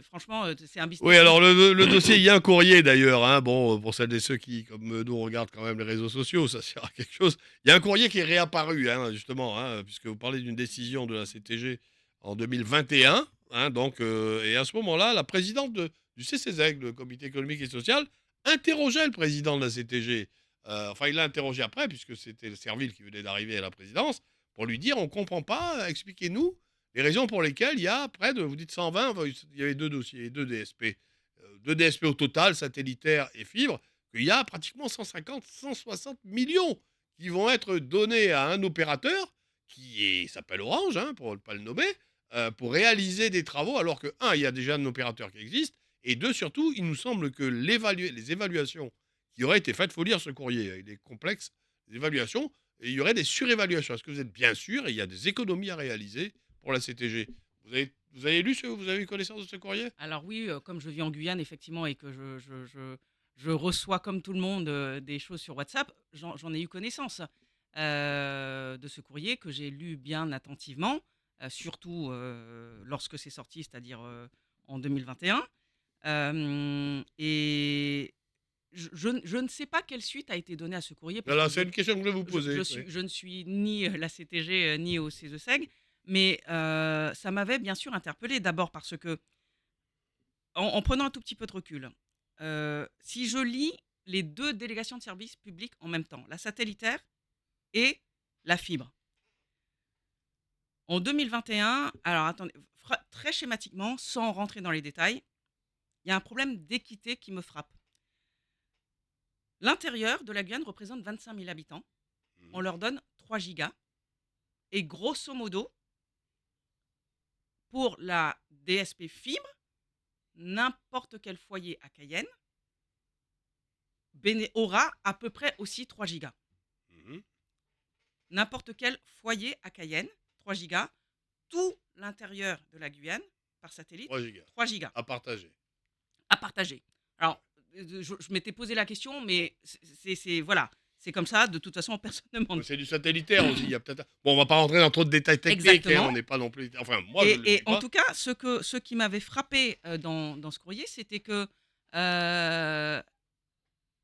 Franchement, c'est un Oui, business alors model. le dossier, il y a un courrier d'ailleurs, hein, bon, pour celles et ceux qui, comme nous, regardent quand même les réseaux sociaux, ça sert à quelque chose. Il y a un courrier qui est réapparu, hein, justement, hein, puisque vous parlez d'une décision de la CTG en 2021, hein, donc, et à ce moment-là, la présidente du CCSEG, le Comité économique et social, interrogeait le président de la CTG. Enfin, il l'a interrogé après, puisque c'était Serville qui venait d'arriver à la présidence, pour lui dire, on ne comprend pas, expliquez-nous les raisons pour lesquelles il y a près de, vous dites 120, enfin, il y avait deux dossiers, deux DSP. Deux DSP au total, satellitaire et fibre, qu'il y a pratiquement 150, 160 millions qui vont être donnés à un opérateur s'appelle Orange, hein, pour ne pas le nommer, pour réaliser des travaux, alors que, un, il y a déjà un opérateur qui existe, et deux, surtout, il nous semble que les évaluations qui auraient été faites, il faut lire ce courrier, il est complexe, les évaluations, et il y aurait des surévaluations. Est-ce que vous êtes bien sûr, et il y a des économies à réaliser pour la CTG. Vous avez eu connaissance de ce courrier? Alors oui, comme je vis en Guyane, effectivement, et que je reçois comme tout le monde des choses sur WhatsApp, j'en ai eu connaissance de ce courrier que j'ai lu bien attentivement, surtout lorsque c'est sorti, c'est-à-dire en 2021. Et je ne sais pas quelle suite a été donnée à ce courrier parce Voilà, que c'est une question que je voulais vous poser. Oui. je ne suis ni la CTG ni au CESEG, Mais ça m'avait bien sûr interpellée. D'abord parce que, en prenant un tout petit peu de recul, si je lis les 2 délégations de services publics en même temps, la satellitaire et la fibre. En 2021, alors attendez, très schématiquement, sans rentrer dans les détails, il y a un problème d'équité qui me frappe. L'intérieur de la Guyane représente 25 000 habitants. On Mmh. leur donne 3 gigas. Et grosso modo, pour la DSP fibre, n'importe quel foyer à Cayenne aura à peu près aussi 3 gigas. Mmh. N'importe quel foyer à Cayenne, 3 gigas. Tout l'intérieur de la Guyane, par satellite, 3 gigas 3 gigas à partager. à partager. Ouais. Alors, je m'étais posé la question, mais voilà, c'est comme ça. De toute façon, personne ne m'en. Ouais, c'est du satellitaire aussi, il y a peut-être bon, on va pas rentrer dans trop de détails techniques, hein, on Exactement. n'est pas non plus enfin moi je ne le Et suis en pas. tout cas, ce qui m'avait frappé dans ce courrier, c'était que euh,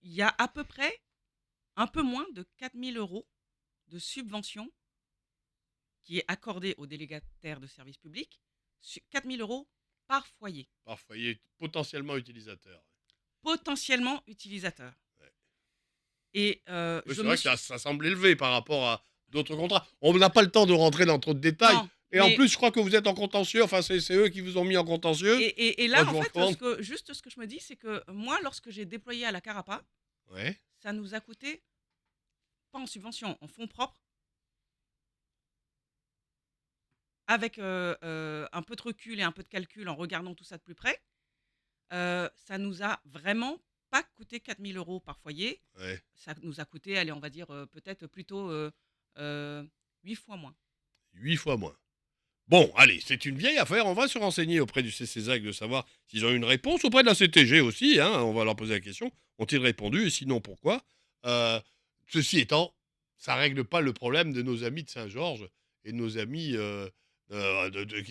il y a à peu près un peu moins de 4 000 € de subvention qui est accordée aux délégataires de services publics, 4 000 € par foyer, Par foyer potentiellement utilisateur. potentiellement utilisateur. Ouais. Et Oui, je c'est me vrai que suis. ça semble élevé par rapport à d'autres contrats. On n'a pas le temps de rentrer dans trop de détails Non, et en mais. plus, je crois que vous êtes en contentieux, enfin c'est eux qui vous ont mis en contentieux. Et Moi, là, je en vous fait, recommande juste ce que je me dis, c'est que moi, lorsque j'ai déployé à la Carapa, ouais. ça nous a coûté, pas en subvention, en fonds propres, avec un peu de recul et un peu de calcul en regardant tout ça de plus près, ça nous a vraiment pas coûté 4 000 € par foyer. Ouais, Ça nous a coûté, allez, on va dire peut-être plutôt 8 fois moins. 8 fois moins. Bon, allez, c'est une vieille affaire. On va se renseigner auprès du CCSAC de savoir s'ils ont eu une réponse. Auprès de la CTG aussi, hein, on va leur poser la question. Ont-ils répondu et sinon pourquoi? Euh, Ceci étant, ça règle pas le problème de nos amis de Saint-Georges et de nos amis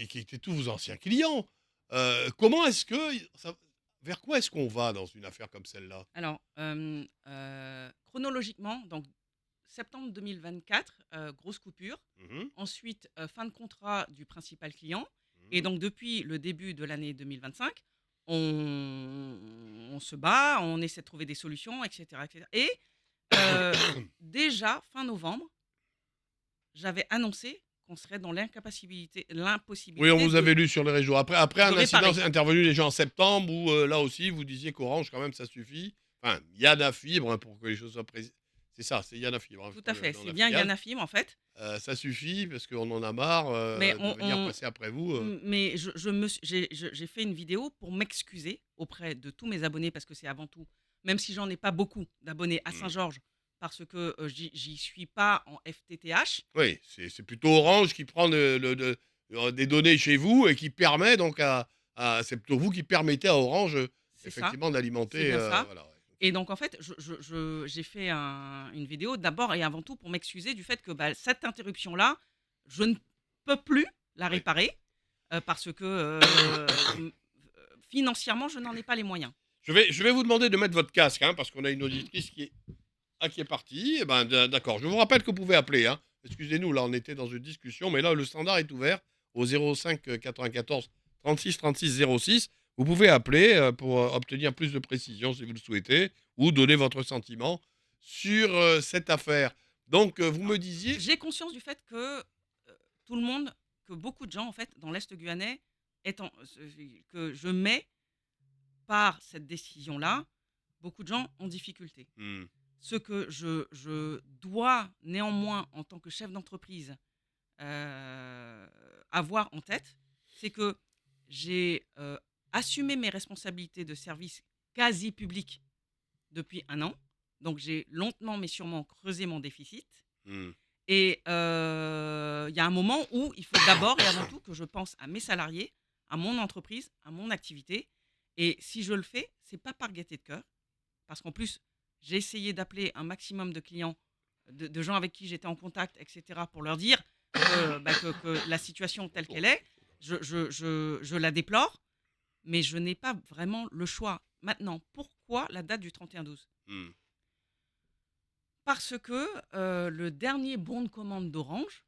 qui étaient tous vos anciens clients. Comment est-ce que. Vers quoi est-ce qu'on va dans une affaire comme celle-là? Alors, chronologiquement, donc septembre 2024, grosse coupure. Mhm, Ensuite, fin de contrat du principal client. Et mhm. donc, depuis le début de l'année 2025, on se bat, on essaie de trouver des solutions, etc. etc. Et déjà, fin novembre, j'avais annoncé qu'on serait dans Oui, on l'impossibilité vous avait lu sur les réseaux. Après de un incident réparer. c'est intervenu déjà en septembre où là aussi vous disiez qu'Orange quand même ça suffit. Enfin, Yana Fibre hein, pour que les choses soient précises. C'est ça, c'est Yana Fibre, hein, je Tout crois, à fait, dans c'est la bien filiale. Yanafim en fait. Ça suffit parce qu'on en a marre Mais de venir passer après vous. mais j'ai fait une vidéo pour m'excuser auprès de tous mes abonnés parce que c'est avant tout, même si j'en ai pas beaucoup d'abonnés à Hmm. Saint-Georges, parce que j'y suis pas en FTTH. Oui, c'est plutôt Orange qui prend des données chez vous et qui permet donc c'est plutôt vous qui permettez à Orange C'est ça, effectivement c'est d'alimenter. bien ça. Voilà, ouais. Et donc en fait, j'ai fait une vidéo d'abord et avant tout pour m'excuser du fait que bah, cette interruption-là, je ne peux plus la Oui. réparer parce que financièrement, je n'en ai pas les moyens. Je vais vous demander de mettre votre casque hein, parce qu'on a une auditrice qui est parti. Eh ben, d'accord. Je vous rappelle que vous pouvez appeler. Hein. Excusez-nous, là, on était dans une discussion, mais là, le standard est ouvert au 05 94 36 36 06. Vous pouvez appeler pour obtenir plus de précision si vous le souhaitez ou donner votre sentiment sur cette affaire. Donc, vous Alors, me disiez. j'ai conscience du fait que tout le monde, que beaucoup de gens en fait dans l'Est guyanais, que je mets par cette décision-là, beaucoup de gens en difficulté. Hmm, Ce que je dois néanmoins, en tant que chef d'entreprise, euh, avoir en tête, c'est que j'ai assumé mes responsabilités de service quasi public depuis un an. Donc j'ai lentement mais sûrement creusé mon déficit. hmm, Et il y a un moment où il faut d'abord et avant tout que je pense à mes salariés, à mon entreprise, à mon activité. Et si je le fais, c'est pas par gaieté de cœur, parce qu'en plus, j'ai essayé d'appeler un maximum de clients, de gens avec qui j'étais en contact, etc., pour leur dire que la situation telle qu'elle est, je la déplore, mais je n'ai pas vraiment le choix. Maintenant, pourquoi la date du 31/12 ? hmm. Parce que le dernier bon de commande d'Orange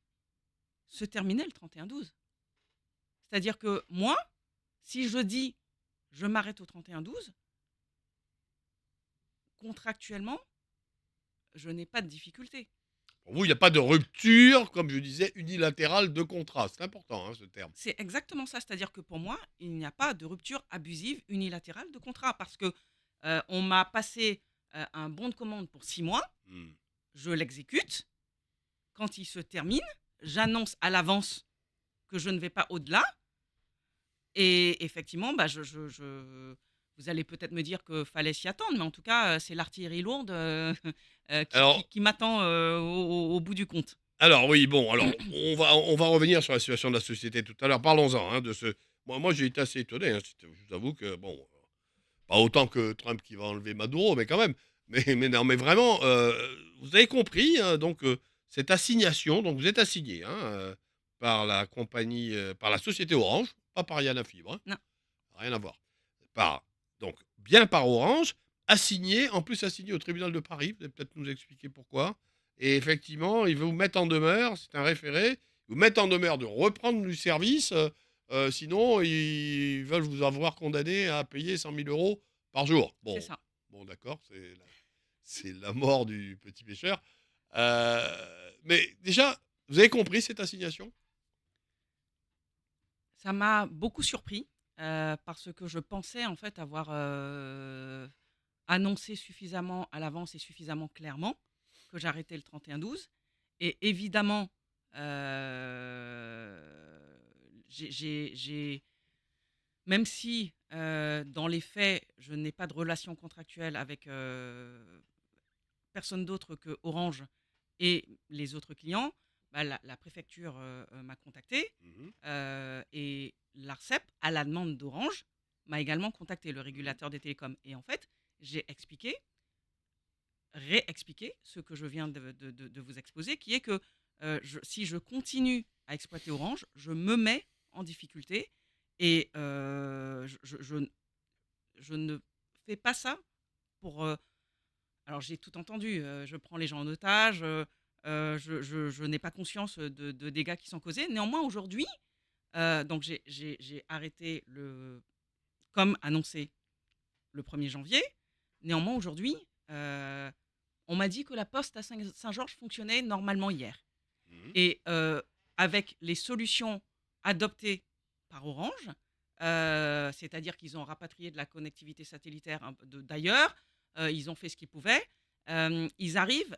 se terminait le 31-12. C'est-à-dire que moi, si je dis je m'arrête au 31-12, contractuellement, je n'ai pas de difficulté. Pour vous, il n'y a pas de rupture, comme je disais, unilatérale de contrat. C'est important, hein, ce terme. C'est exactement ça. C'est-à-dire que pour moi, il n'y a pas de rupture abusive unilatérale de contrat parce que on m'a passé un bon de commande pour 6 mois, Hmm. je l'exécute. Quand il se termine, j'annonce à l'avance que je ne vais pas au-delà. Et effectivement, bah, vous allez peut-être me dire qu'il fallait s'y attendre, mais en tout cas, c'est l'artillerie lourde Alors, qui m'attend au bout du compte. alors oui, bon, alors on va revenir sur la situation de la société tout à l'heure. Parlons-en, hein, de ce. Moi, j'ai été assez étonné, hein. Je vous avoue que bon, pas autant que Trump qui va enlever Maduro, mais quand même. Mais non, mais vraiment, vous avez compris, hein, donc cette assignation. Donc vous êtes assigné, hein, par la compagnie, par la société Orange, pas par Yana Fibre, hein, Non, rien à voir. Par donc bien par Orange, assigné, en plus assigné au tribunal de Paris. Vous allez peut-être nous expliquer pourquoi. Et effectivement, il veut vous mettre en demeure, c'est un référé, vous mettre en demeure de reprendre du service, sinon ils veulent vous avoir condamné à payer 100 000 euros par jour. c'est Bon, ça. bon d'accord, c'est la mort du petit pêcheur. Mais déjà, vous avez compris cette assignation? Ça m'a beaucoup surpris parce que je pensais en fait avoir annoncé suffisamment à l'avance et suffisamment clairement que j'arrêtais le 31-12. Et évidemment, j'ai même si dans les faits, je n'ai pas de relation contractuelle avec personne d'autre que Orange et les autres clients, bah, la préfecture m'a contacté Mhm, et l'ARCEP, à la demande d'Orange, m'a également contacté, le mhm, régulateur des télécoms. Et en fait, j'ai expliqué, réexpliqué ce que je viens de vous exposer, qui est que si je continue à exploiter Orange, je me mets en difficulté et je ne fais pas ça pour... alors j'ai tout entendu, je prends les gens en otage, je n'ai pas conscience de dégâts qui sont causés. Néanmoins, aujourd'hui, donc j'ai arrêté comme annoncé le 1er janvier. Néanmoins, aujourd'hui, on m'a dit que la poste à Saint-Georges fonctionnait normalement hier. mhm, Et avec les solutions adoptées par Orange, c'est-à-dire qu'ils ont rapatrié de la connectivité satellitaire d'ailleurs, ils ont fait ce qu'ils pouvaient, ils arrivent,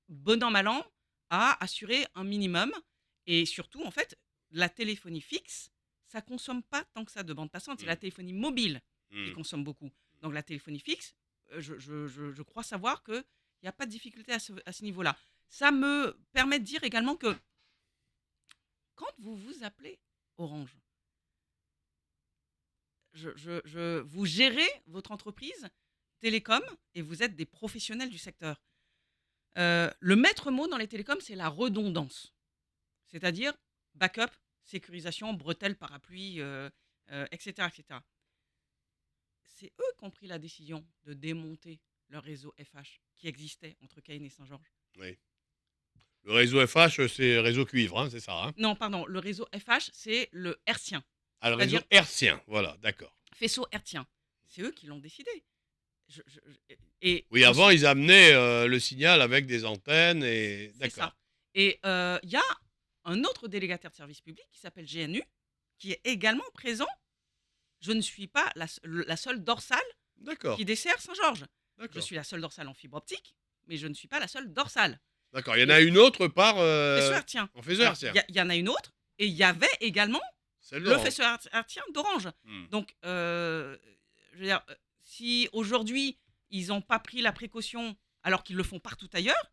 bon an mal an, à assurer un minimum. Et surtout, en fait, la téléphonie fixe, ça consomme pas tant que ça de bande passante. C'est la mhm, téléphonie mobile qui mhm. consomme beaucoup. Donc la téléphonie fixe, je crois savoir qu'il n'y a pas de difficulté à ce niveau-là. Ça me permet de dire également que quand vous vous appelez Orange, vous gérez votre entreprise télécom et vous êtes des professionnels du secteur. Le maître mot dans les télécoms, c'est la redondance. C'est-à-dire backup, sécurisation, bretelles, parapluie, etc., etc. C'est eux qui ont pris la décision de démonter leur réseau FH qui existait entre Cayenne et Saint-Georges. Oui. Le réseau FH, c'est réseau cuivre, hein, c'est ça, hein? Non, pardon, le réseau FH, c'est le hertzien, Ah, le réseau c'est-à-dire hertzien, voilà, d'accord. faisceau hertzien. C'est eux qui l'ont décidé. Et Oui, avant, ensuite, ils amenaient le signal avec des antennes et c'est ça. d'accord. Et il y a un autre délégataire de service public qui s'appelle GNU, qui est également présent. Je ne suis pas la seule dorsale D'accord, qui dessert Saint-Georges. Je d'accord, suis la seule dorsale en fibre optique, mais je ne suis pas la seule dorsale. d'accord. Il y en a Et une autre par faisceau hertzien. en faisceau Alors, hertzien, il y en a une autre, et il y avait également celle le d'Orange. faisceau hertzien d'Orange. Hmm. Donc, je veux dire, si aujourd'hui, ils n'ont pas pris la précaution alors qu'ils le font partout ailleurs,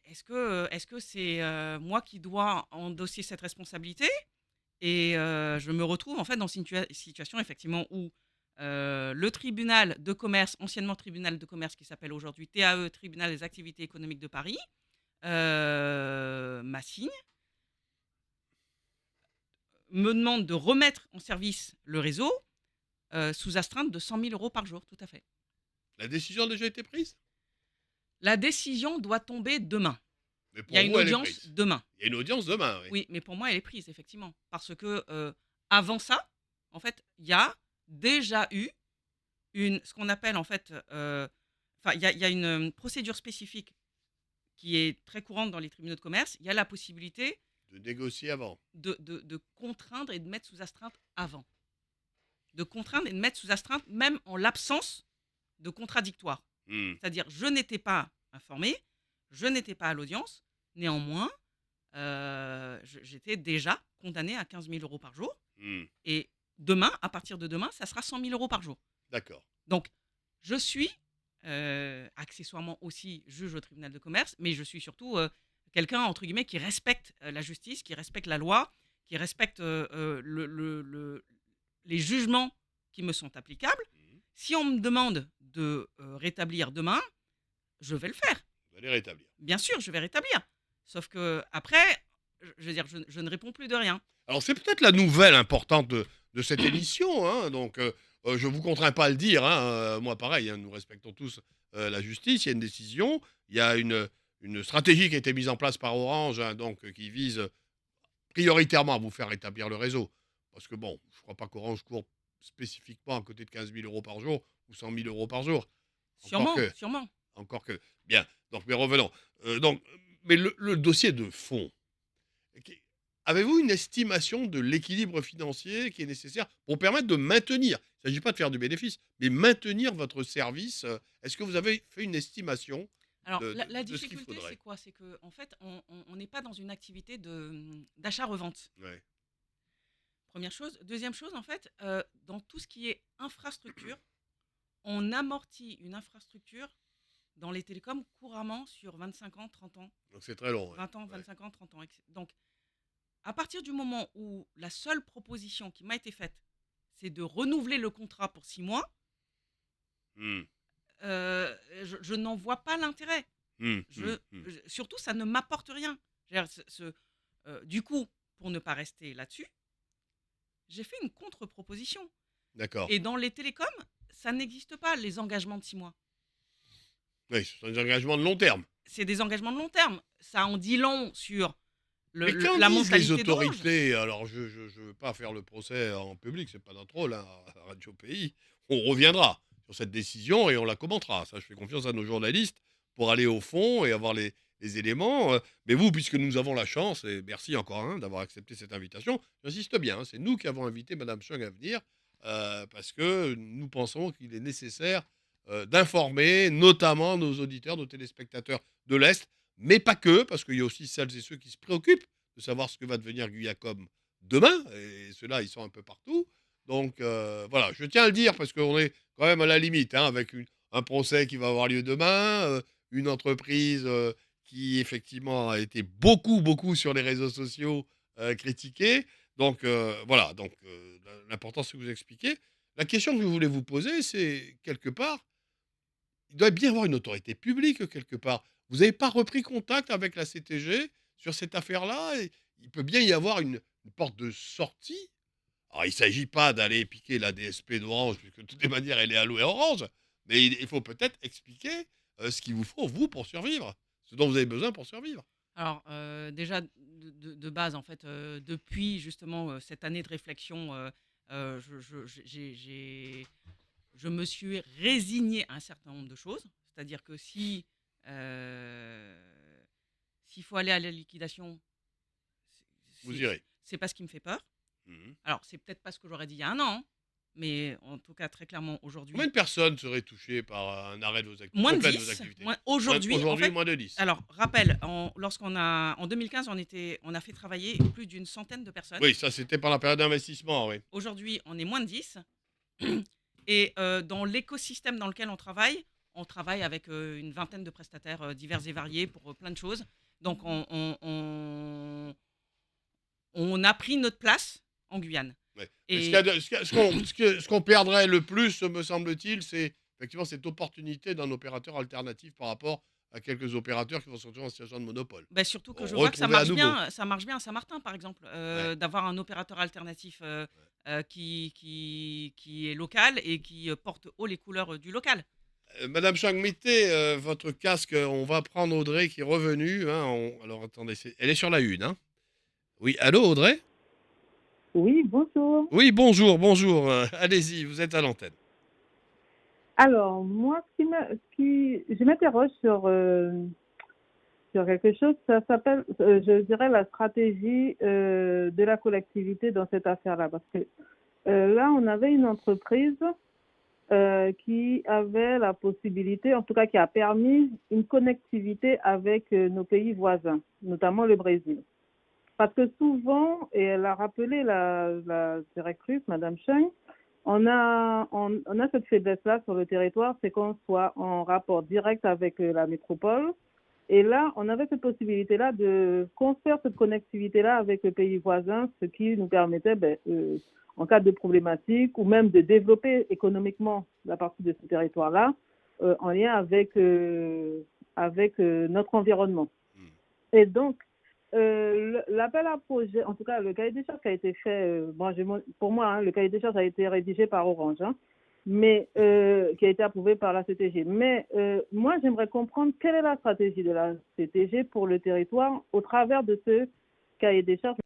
est-ce que c'est moi qui dois endosser cette responsabilité? Et je me retrouve en fait dans une situation effectivement où le tribunal de commerce, anciennement tribunal de commerce qui s'appelle aujourd'hui TAE, Tribunal des activités économiques de Paris, m'assigne, me demande de remettre en service le réseau sous astreinte de 100 000 euros par jour, tout à fait. La décision a déjà été prise? La décision doit tomber demain. Mais Il y a pour une vous, elle est audience prise. demain. Il y a une audience demain, oui. Oui, mais pour moi, elle est prise, effectivement. Parce que avant ça, en fait, il y a déjà eu ce qu'on appelle, en fait, enfin, il y a une procédure spécifique qui est très courante dans les tribunaux de commerce. Il y a la possibilité De négocier avant. de contraindre et de mettre sous astreinte avant. De contraindre et de mettre sous astreinte, même en l'absence de contradictoire. Mmh. C'est-à-dire, je n'étais pas informé, je n'étais pas à l'audience, néanmoins, j'étais déjà condamné à 15 000 € par jour. Mmh. Et demain, à partir de demain, ça sera 100 000 € par jour. D'accord. Donc, je suis accessoirement aussi juge au tribunal de commerce, mais je suis surtout quelqu'un, entre guillemets, qui respecte la justice, qui respecte la loi, qui respecte les jugements qui me sont applicables. Mmh. Si on me demande de rétablir demain, je vais le faire. Vous allez rétablir. Bien sûr, je vais rétablir. Sauf que après, je veux dire, je ne réponds plus de rien. Alors c'est peut-être la nouvelle importante de cette émission, hein, donc je vous contrains pas à le dire, hein, moi pareil, hein, nous respectons tous la justice, il y a une décision, il y a une stratégie qui a été mise en place par Orange, hein, donc qui vise prioritairement à vous faire rétablir le réseau. Parce que bon, je ne crois pas qu'Orange court spécifiquement à côté de 15 000 € par jour ou 100 000 € par jour. Encore Sûrement, que, sûrement. encore que. Bien, donc mais revenons. Mais le dossier de fond, qui- avez-vous une estimation de l'équilibre financier qui est nécessaire pour permettre de maintenir, il ne s'agit pas de faire du bénéfice, mais maintenir votre service. Est-ce que vous avez fait une estimation Alors, de, la de ce qu'il difficulté, c'est faudrait? quoi? C'est qu'en fait, on n'est pas dans une activité d'achat-revente. Ouais. Première chose. Deuxième chose, en fait, dans tout ce qui est infrastructure, on amortit une infrastructure dans les télécoms couramment sur 25 ans, 30 ans, Donc c'est très long. Ouais. 20 ans, Ouais. 25 ans, 30 ans. Donc, à partir du moment où la seule proposition qui m'a été faite, c'est de renouveler le contrat pour 6 mois, Hmm. je n'en vois pas l'intérêt. Hmm. Hmm. Hmm. Surtout, ça ne m'apporte rien. Je veux dire, du coup, pour ne pas rester là-dessus, j'ai fait une contre-proposition. D'accord. Et dans les télécoms, ça n'existe pas, les engagements de 6 mois. Oui, ce sont des engagements de long terme. C'est des engagements de long terme. Ça en dit long sur Mais qu'en la disent les mentalité d'Orange. autorités? Alors, je ne veux pas faire le procès en public, c'est pas notre rôle, hein, à Radio Pays. On reviendra sur cette décision et on la commentera. Ça, je fais confiance à nos journalistes pour aller au fond et avoir les éléments. Mais vous, puisque nous avons la chance, et merci encore hein, d'avoir accepté cette invitation, j'insiste bien, hein, c'est nous qui avons invité Madame Chung à venir parce que nous pensons qu'il est nécessaire d'informer notamment nos auditeurs, nos téléspectateurs de l'Est, mais pas que, parce qu'il y a aussi celles et ceux qui se préoccupent de savoir ce que va devenir Guyacom demain, et ceux-là, ils sont un peu partout. Donc voilà, je tiens à le dire, parce qu'on est quand même à la limite, hein, avec un procès qui va avoir lieu demain, une entreprise qui effectivement a été beaucoup, beaucoup sur les réseaux sociaux critiquée. Donc voilà, donc l'important c'est que vous expliquez. La question que je voulais vous poser, c'est quelque part, il doit bien y avoir une autorité publique quelque part. Vous n'avez pas repris contact avec la CTG sur cette affaire-là et il peut bien y avoir une porte de sortie. Alors, il ne s'agit pas d'aller piquer la DSP d'Orange, puisque de toutes les manières, elle est allouée à Orange. Mais il faut peut-être expliquer ce qu'il vous faut, vous, pour survivre. Ce dont vous avez besoin pour survivre. Alors, déjà, de base, en fait, depuis justement cette année de réflexion, je me suis résigné à un certain nombre de choses. C'est-à-dire que si s'il faut aller à la liquidation, Vous c'est irez. c'est pas ce qui me fait peur. Mhm. Alors, c'est peut-être pas ce que j'aurais dit il y a un an, hein, mais en tout cas, très clairement, Combien aujourd'hui, de personnes seraient touchées par un arrêt de vos activités, moins de complet de vos 10. activités? Aujourd'hui, en Aujourd'hui, fait, moins de 10. alors, rappel, en 2015, on a fait travailler plus d'une centaine de personnes. Oui, ça, c'était par la période d'investissement, oui. Aujourd'hui, on est moins de 10. Et dans l'écosystème dans lequel on travaille avec une vingtaine de prestataires divers et variés pour plein de choses. Donc, on a pris notre place en Guyane. Ouais. Mais Et ce qu'on perdrait le plus, me semble-t-il, c'est effectivement cette opportunité d'un opérateur alternatif par rapport à quelques opérateurs qui vont se retrouver en situation de monopole. bah, surtout que je vois que Retrouver à nouveau. ça marche bien à Saint-Martin, par exemple, Ouais. d'avoir un opérateur alternatif qui est local et qui porte haut les couleurs du local. Madame Chang, mettez votre casque. On va prendre Audrey qui est revenue, hein, alors attendez, elle est sur la une. Hein. Oui, allô Audrey? Oui, bonjour. Oui, bonjour, bonjour. Allez-y, vous êtes à l'antenne. Alors, moi, je m'interroge sur quelque chose, ça s'appelle, je dirais, la stratégie de la collectivité dans cette affaire-là. Parce que là, on avait une entreprise qui avait la possibilité, en tout cas qui a permis une connectivité avec nos pays voisins, notamment le Brésil. Parce que souvent, et elle a rappelé la directrice, Madame Cheng, on a cette faiblesse-là sur le territoire, c'est qu'on soit en rapport direct avec la métropole. Et là, on avait cette possibilité-là de construire cette connectivité-là avec le pays voisin, ce qui nous permettait, en cas de problématique, ou même de développer économiquement la partie de ce territoire-là, en lien avec notre environnement. Et donc, l'appel à projet, en tout cas, le cahier des charges qui a été fait, pour moi, hein, le cahier des charges a été rédigé par Orange, hein, mais qui a été approuvé par la CTG. Mais moi, j'aimerais comprendre quelle est la stratégie de la CTG pour le territoire au travers de ce cahier des charges.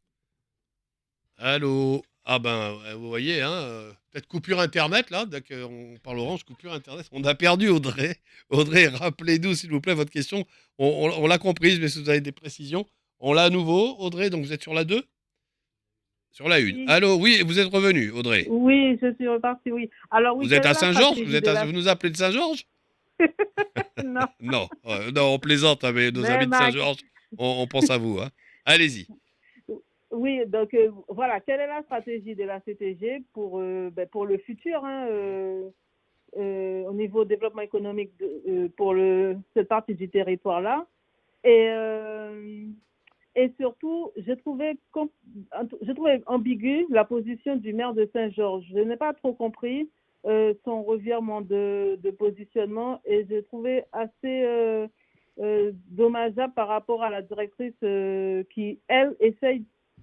Allô? Ah ben, vous voyez, hein, peut-être coupure Internet, là, dès qu'on parle Orange, coupure Internet. On a perdu Audrey. Audrey, rappelez-nous, s'il vous plaît, votre question. On l'a comprise, mais si vous avez des précisions, on l'a à nouveau. Audrey, donc vous êtes sur la 2? Sur la 1. Oui, Allô? Oui, vous êtes revenu, Audrey. oui, je suis repartie, oui. Alors oui, Vous êtes quelle est à la Saint-Georges? stratégie de la... Vous nous appelez de Saint-Georges? Non, Non, non, on plaisante, hein, mais nos amis mais de Mac. Saint-Georges, on pense à vous. Hein. Allez-y. Oui, donc voilà, quelle est la stratégie de la CTG pour le futur, hein, au niveau développement économique pour cette partie du territoire-là. Et, et surtout, je trouvais ambiguë la position du maire de Saint-Georges. Je n'ai pas trop compris son revirement de positionnement et je trouvais assez dommageable par rapport à la directrice qui, elle,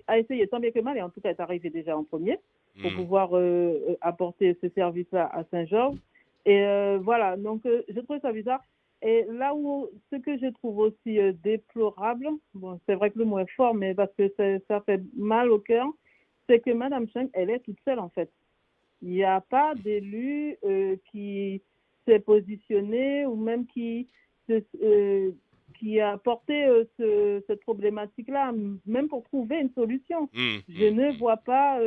a essayé tant bien que mal, et en tout cas est arrivée déjà en premier, pour pouvoir apporter ce service-là à Saint-Georges. Et voilà, donc je trouve ça bizarre. Et là où, ce que je trouve aussi déplorable, bon, c'est vrai que le mot est fort, mais parce que ça fait mal au cœur, c'est que Madame Cheng, elle est toute seule en fait. Il n'y a pas d'élu qui s'est positionné ou même qui a porté cette problématique-là, même pour trouver une solution. Je ne vois pas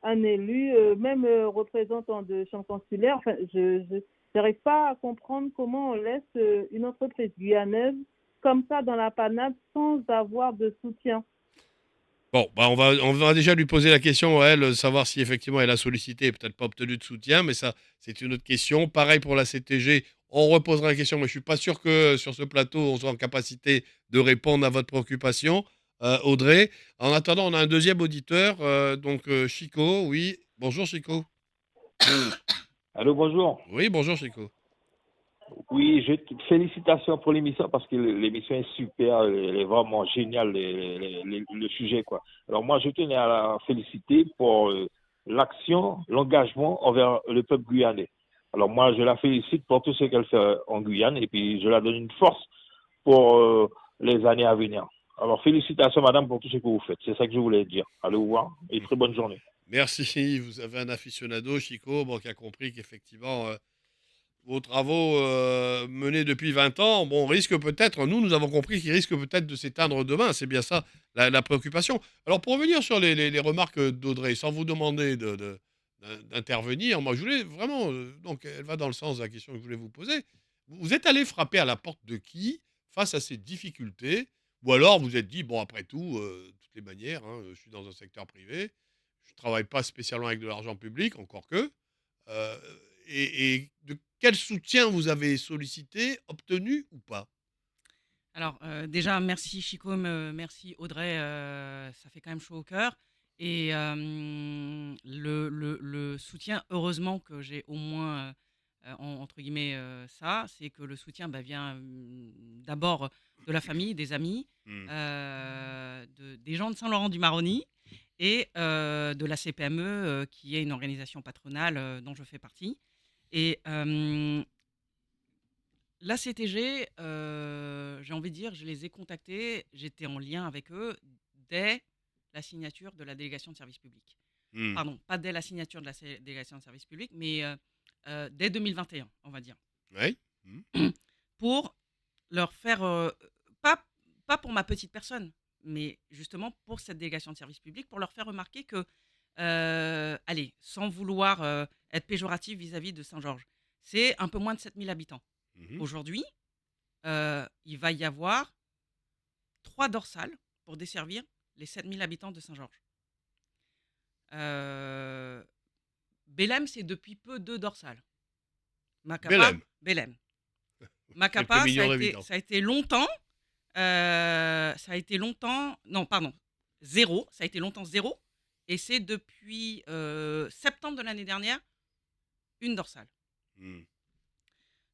un élu, même représentant de champ consulaire. Enfin, je n'arrive pas à comprendre comment on laisse une entreprise guyanaise comme ça dans la panade sans avoir de soutien. Bon, bah on va déjà lui poser la question à elle, savoir si effectivement elle a sollicité et peut-être pas obtenu de soutien, mais ça, c'est une autre question. Pareil pour la CTG, on reposera la question, mais je suis pas sûr que sur ce plateau, on soit en capacité de répondre à votre préoccupation, Audrey. En attendant, on a un deuxième auditeur, donc Chico, oui. Bonjour Chico. Allô, bonjour. Oui, bonjour Chico. Oui, félicitations pour l'émission parce que l'émission est super, elle est vraiment géniale, le sujet, quoi. Alors moi, je tenais à la féliciter pour l'action, l'engagement envers le peuple guyanais. Alors moi, je la félicite pour tout ce qu'elle fait en Guyane et puis je la donne une force pour les années à venir. Alors félicitations, madame, pour tout ce que vous faites. C'est ça que je voulais dire. Allez, au revoir et très bonne journée. Merci, vous avez un aficionado, Chico, bon, qui a compris qu'effectivement, vos travaux menés depuis 20 ans, bon, risquent peut-être, nous avons compris qu'ils risquent peut-être de s'éteindre demain. C'est bien ça la préoccupation. Alors, pour revenir sur les remarques d'Audrey, sans vous demander d'intervenir, moi, je voulais vraiment, donc, elle va dans le sens de la question que je voulais vous poser. Vous êtes allé frapper à la porte de qui face à ces difficultés? Ou alors vous êtes dit, bon, après tout, de toutes les manières, hein, je suis dans un secteur privé, je ne travaille pas spécialement avec de l'argent public, encore que. Euh, et de quel soutien vous avez sollicité, obtenu ou pas? Alors, déjà, merci Chico, merci Audrey, ça fait quand même chaud au cœur. Et le soutien, heureusement que j'ai au moins, entre guillemets, ça, c'est que le soutien vient d'abord de la famille, des amis, Hmm. des gens de Saint-Laurent-du-Maroni et de la CPME, qui est une organisation patronale dont je fais partie. Et la CTG, j'ai envie de dire, je les ai contactés, j'étais en lien avec eux dès la signature de la délégation de service public. Mmh. Pardon, pas dès la signature de la délégation de service public, mais dès 2021, on va dire. Ouais. Mmh. Pour leur faire, pas pour ma petite personne, mais justement pour cette délégation de service public, pour leur faire remarquer que, allez, sans vouloir être péjoratif vis-à-vis de Saint-Georges, c'est un peu moins de 7000 habitants. Mmh. Aujourd'hui, il va y avoir 3 dorsales pour desservir les 7000 habitants de Saint-Georges. Belém, c'est depuis peu 2 dorsales. Macapa, Belém. Belém. Quelques Macapa, millions d'habitants. ça a été longtemps, non, pardon, 0, ça a été longtemps 0, et c'est depuis septembre de l'année dernière, une dorsale. Mmh.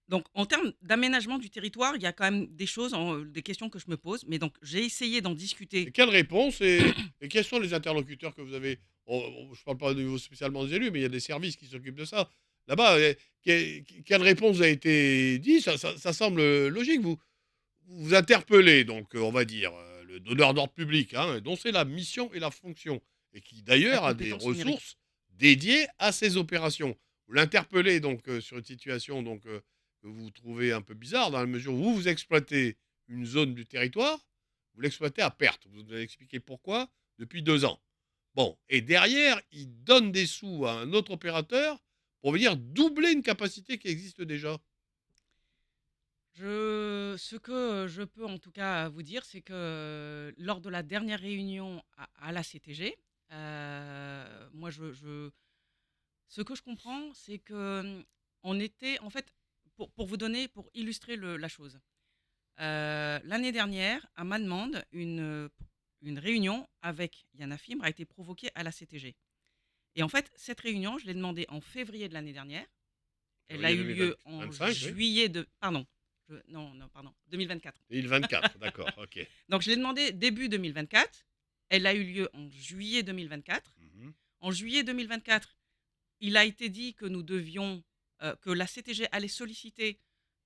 Donc, en termes d'aménagement du territoire, il y a quand même des choses, des questions que je me pose. Mais donc, j'ai essayé d'en Et discuter. quelle réponse et quels sont les interlocuteurs que vous avez? Je ne parle pas au niveau spécialement des élus, mais il y a des services qui s'occupent de ça. Là-bas, quelle réponse a été dite? Ça semble logique. Vous interpellez, donc, on va dire, le donneur d'ordre public, hein, dont c'est la mission et la fonction, et qui La d'ailleurs a des compétence numérique. ressources dédiées à ces opérations. Vous l'interpellez donc sur une situation donc, que vous trouvez un peu bizarre, dans la mesure où vous exploitez une zone du territoire, vous l'exploitez à perte. Vous nous avez expliqué pourquoi depuis 2 ans. Bon, et derrière, il donne des sous à un autre opérateur pour venir doubler une capacité qui existe déjà. Ce que je peux en tout cas vous dire, c'est que lors de la dernière réunion à la CTG, moi, ce que je comprends, c'est que on était, en fait, pour vous donner, pour illustrer la chose. L'année dernière, à ma demande, une réunion avec Yana Fibre a été provoquée à la CTG. Et en fait, cette réunion, je l'ai demandée en février de l'année dernière. Elle a Février eu lieu en 2025, oui. juillet de... Pardon. Non, pardon. 2024. 2024, d'accord, ok. Donc, je l'ai demandé début 2024. Elle a eu lieu en juillet 2024. Mhm. En juillet 2024, il a été dit que nous devions, que la CTG allait solliciter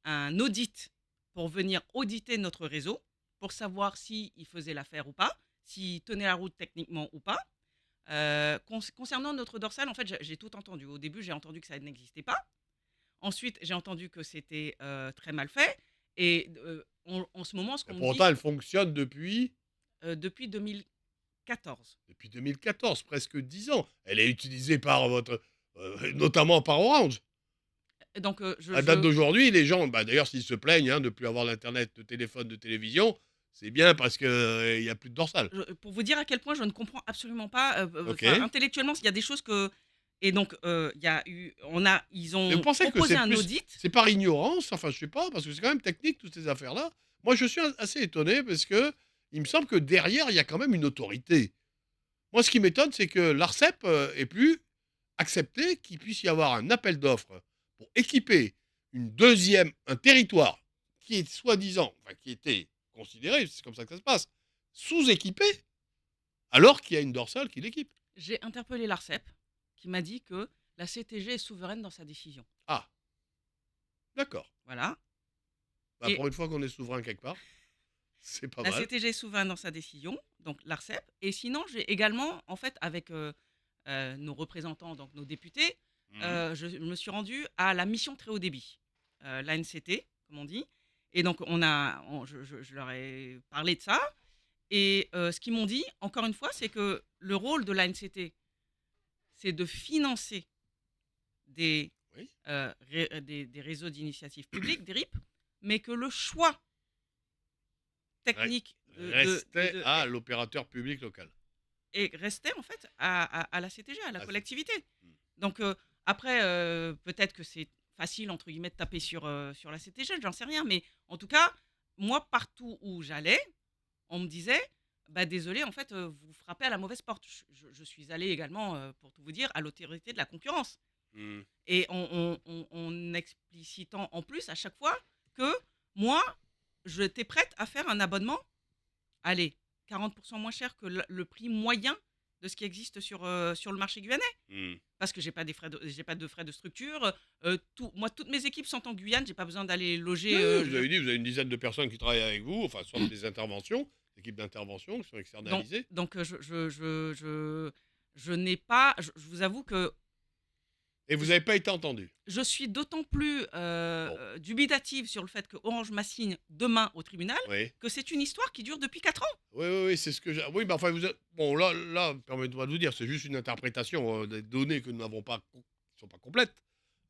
un audit pour venir auditer notre réseau, pour savoir s'il faisait l'affaire ou pas, s'il tenait la route techniquement ou pas. Concernant notre dorsale, en fait, j'ai tout entendu. Au début, j'ai entendu que ça n'existait pas. Ensuite, j'ai entendu que c'était très mal fait. Et en ce moment, ce qu'on me dit, Pourtant, elle fonctionne depuis depuis 2014. 2014, presque 10 ans. Elle est utilisée par notamment par Orange. Donc, À date d'aujourd'hui, les gens, bah, d'ailleurs, s'ils se plaignent de ne plus avoir d'internet, de téléphone, de télévision, c'est bien parce qu'il n'y a plus de dorsale. Pour vous dire à quel point je ne comprends absolument pas, Ok. intellectuellement, il y a des choses que... Et donc, il y a eu, ils Mais ont vous pensez que proposé c'est un plus, audit. c'est par ignorance? Enfin, je sais pas, parce que c'est quand même technique, toutes ces affaires-là. Moi, je suis assez étonné parce que il me semble que derrière, il y a quand même une autorité. Moi, ce qui m'étonne, c'est que l'ARCEP ait pu accepter qu'il puisse y avoir un appel d'offres pour équiper un territoire qui est soi-disant, enfin, qui était considéré, c'est comme ça que ça se passe, sous-équipé, alors qu'il y a une dorsale qui l'équipe. J'ai interpellé l'ARCEP, qui m'a dit que la CTG est souveraine dans sa décision. Ah, d'accord. Voilà. Bah, Et pour une fois qu'on est souverain quelque part, c'est pas la mal. CTG est souveraine dans sa décision, donc l'ARCEP. Et sinon, j'ai également, en fait, avec nos représentants, donc nos députés, je me suis rendue à la mission très haut débit, l'ANCT, comme on dit. Et donc, je leur ai parlé de ça. Et ce qu'ils m'ont dit, encore une fois, c'est que le rôle de l'ANCT, c'est de financer des, Oui. des réseaux d'initiative publique, des RIP, mais que le choix technique Restait à l'opérateur public local. et restait en fait à la CTG, à la Ah, collectivité. Mm. Donc après, peut-être que c'est facile entre guillemets de taper sur la CTG, j'en sais rien, mais en tout cas, moi partout où j'allais, on me disait, bah désolé, en fait, vous frappez à la mauvaise porte. Je suis allée également, pour tout vous dire, à l'autorité de la concurrence. Mm. Et en explicitant en plus à chaque fois que moi, j'étais prête à faire un abonnement, allez, 40% moins cher que le prix moyen de ce qui existe sur le marché guyanais. Mmh. Parce que j'ai pas de frais de structure. Moi, toutes mes équipes sont en Guyane. J'ai pas besoin d'aller loger. Oui, oui, vous avez dit, vous avez une dizaine de personnes qui travaillent avec vous, enfin, soit des interventions, équipes d'intervention qui sont externalisées. Donc, je n'ai pas. Je vous avoue que Et vous n'avez pas été entendu. je suis d'autant plus Bon, dubitative sur le fait que Orange m'assigne demain au tribunal oui. que c'est une histoire qui dure depuis 4 ans. Oui, oui, oui, c'est ce que j'ai. Oui, mais enfin, bon, là, permettez-moi de vous dire, c'est juste une interprétation des données que nous n'avons pas, qui ne sont pas complètes.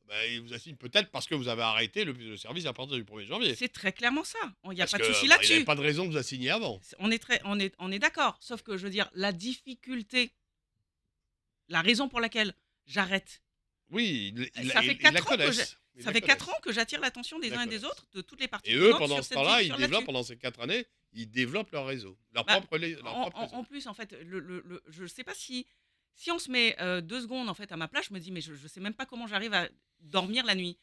Ben, il vous assigne peut-être parce que vous avez arrêté le service à partir du 1er janvier. C'est très clairement ça. Il n'y a Parce pas que de souci il n'y avait là-dessus. pas de raison de vous assigner avant. On est d'accord. Sauf que je veux dire, la difficulté, la raison pour laquelle j'arrête, Oui, ça fait ils la 4 ans que connaissent. Ils ça la fait 4 connaissent. ans que j'attire l'attention des Ils la uns et des connaissent. autres, de toutes les parties Et eux, prenantes pendant sur ce cette temps-là, ils sur développent, là-dessus. pendant ces 4 années, ils développent leur réseau. Leur Bah, propre, leur propre réseau. en plus, en fait, je sais pas si on se met 2 secondes en fait à ma place, je me dis mais je sais même pas comment j'arrive à dormir la nuit.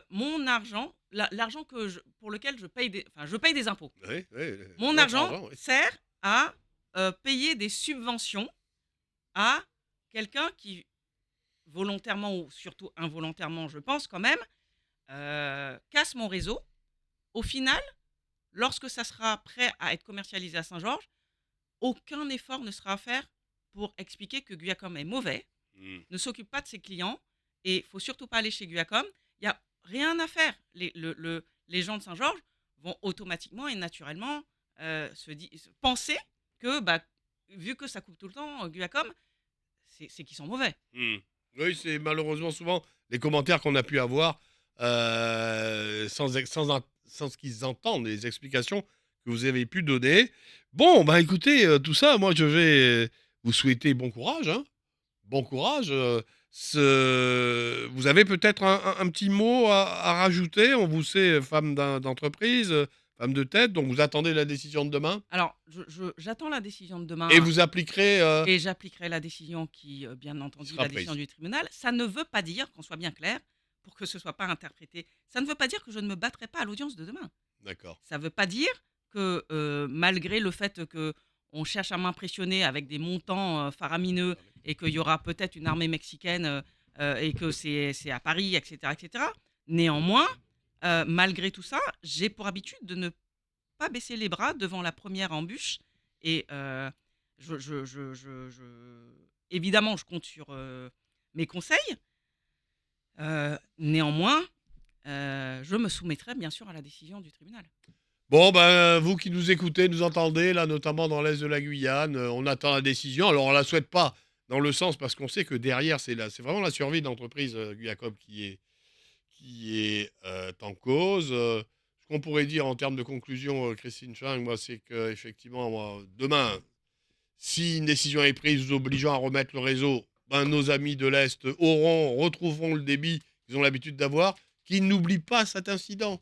Mon argent, l'argent pour lequel je paye des impôts. Oui, oui, Mon votre argent oui. sert à payer des subventions à quelqu'un qui volontairement ou surtout involontairement, je pense quand même, casse mon réseau. Au final, lorsque ça sera prêt à être commercialisé à Saint-Georges, aucun effort ne sera à faire pour expliquer que Guyacom est mauvais, Hmm. ne s'occupe pas de ses clients et il faut surtout pas aller chez Guyacom. Il n'y a rien à faire. Les gens de Saint-Georges vont automatiquement et naturellement penser que, bah, vu que ça coupe tout le temps, Guyacom, c'est qu'ils sont mauvais. Hmm. Oui, c'est malheureusement souvent les commentaires qu'on a pu avoir sans ce qu'ils entendent, les explications que vous avez pu donner. Bon, bah écoutez, tout ça, moi je vais vous souhaiter bon courage. Hein. Bon courage. Vous avez peut-être un petit mot à rajouter. On vous sait femme d'entreprise, femme de tête, donc vous attendez la décision de demain Alors, j'attends la décision de demain et vous appliquerez. et j'appliquerai la décision bien entendu, sera la décision prise. du tribunal. Ça ne veut pas dire, qu'on soit bien clair, pour que ce soit pas interprété, ça ne veut pas dire que je ne me battrai pas à l'audience de demain. D'accord. Ça ne veut pas dire que malgré le fait que on cherche à m'impressionner avec des montants faramineux et qu'il y aura peut-être une armée mexicaine et que c'est à Paris, etc., etc. Néanmoins, malgré tout ça, j'ai pour habitude de ne pas baisser les bras devant la première embûche. Et évidemment, je compte sur mes conseils. Néanmoins, je me soumettrai bien sûr à la décision du tribunal. Bon, ben, vous qui nous écoutez, nous entendez, là, notamment dans l'est de la Guyane, on attend la décision. Alors, on la souhaite pas dans le sens, parce qu'on sait que derrière, c'est vraiment la survie de l'entreprise Guyacom qui est en cause. Ce qu'on pourrait dire en termes de conclusion, Christine Chang, moi, c'est qu'effectivement, moi, demain, si une décision est prise nous obligeant à remettre le réseau, ben, nos amis de l'Est retrouveront le débit qu'ils ont l'habitude d'avoir, qu'ils n'oublient pas cet incident.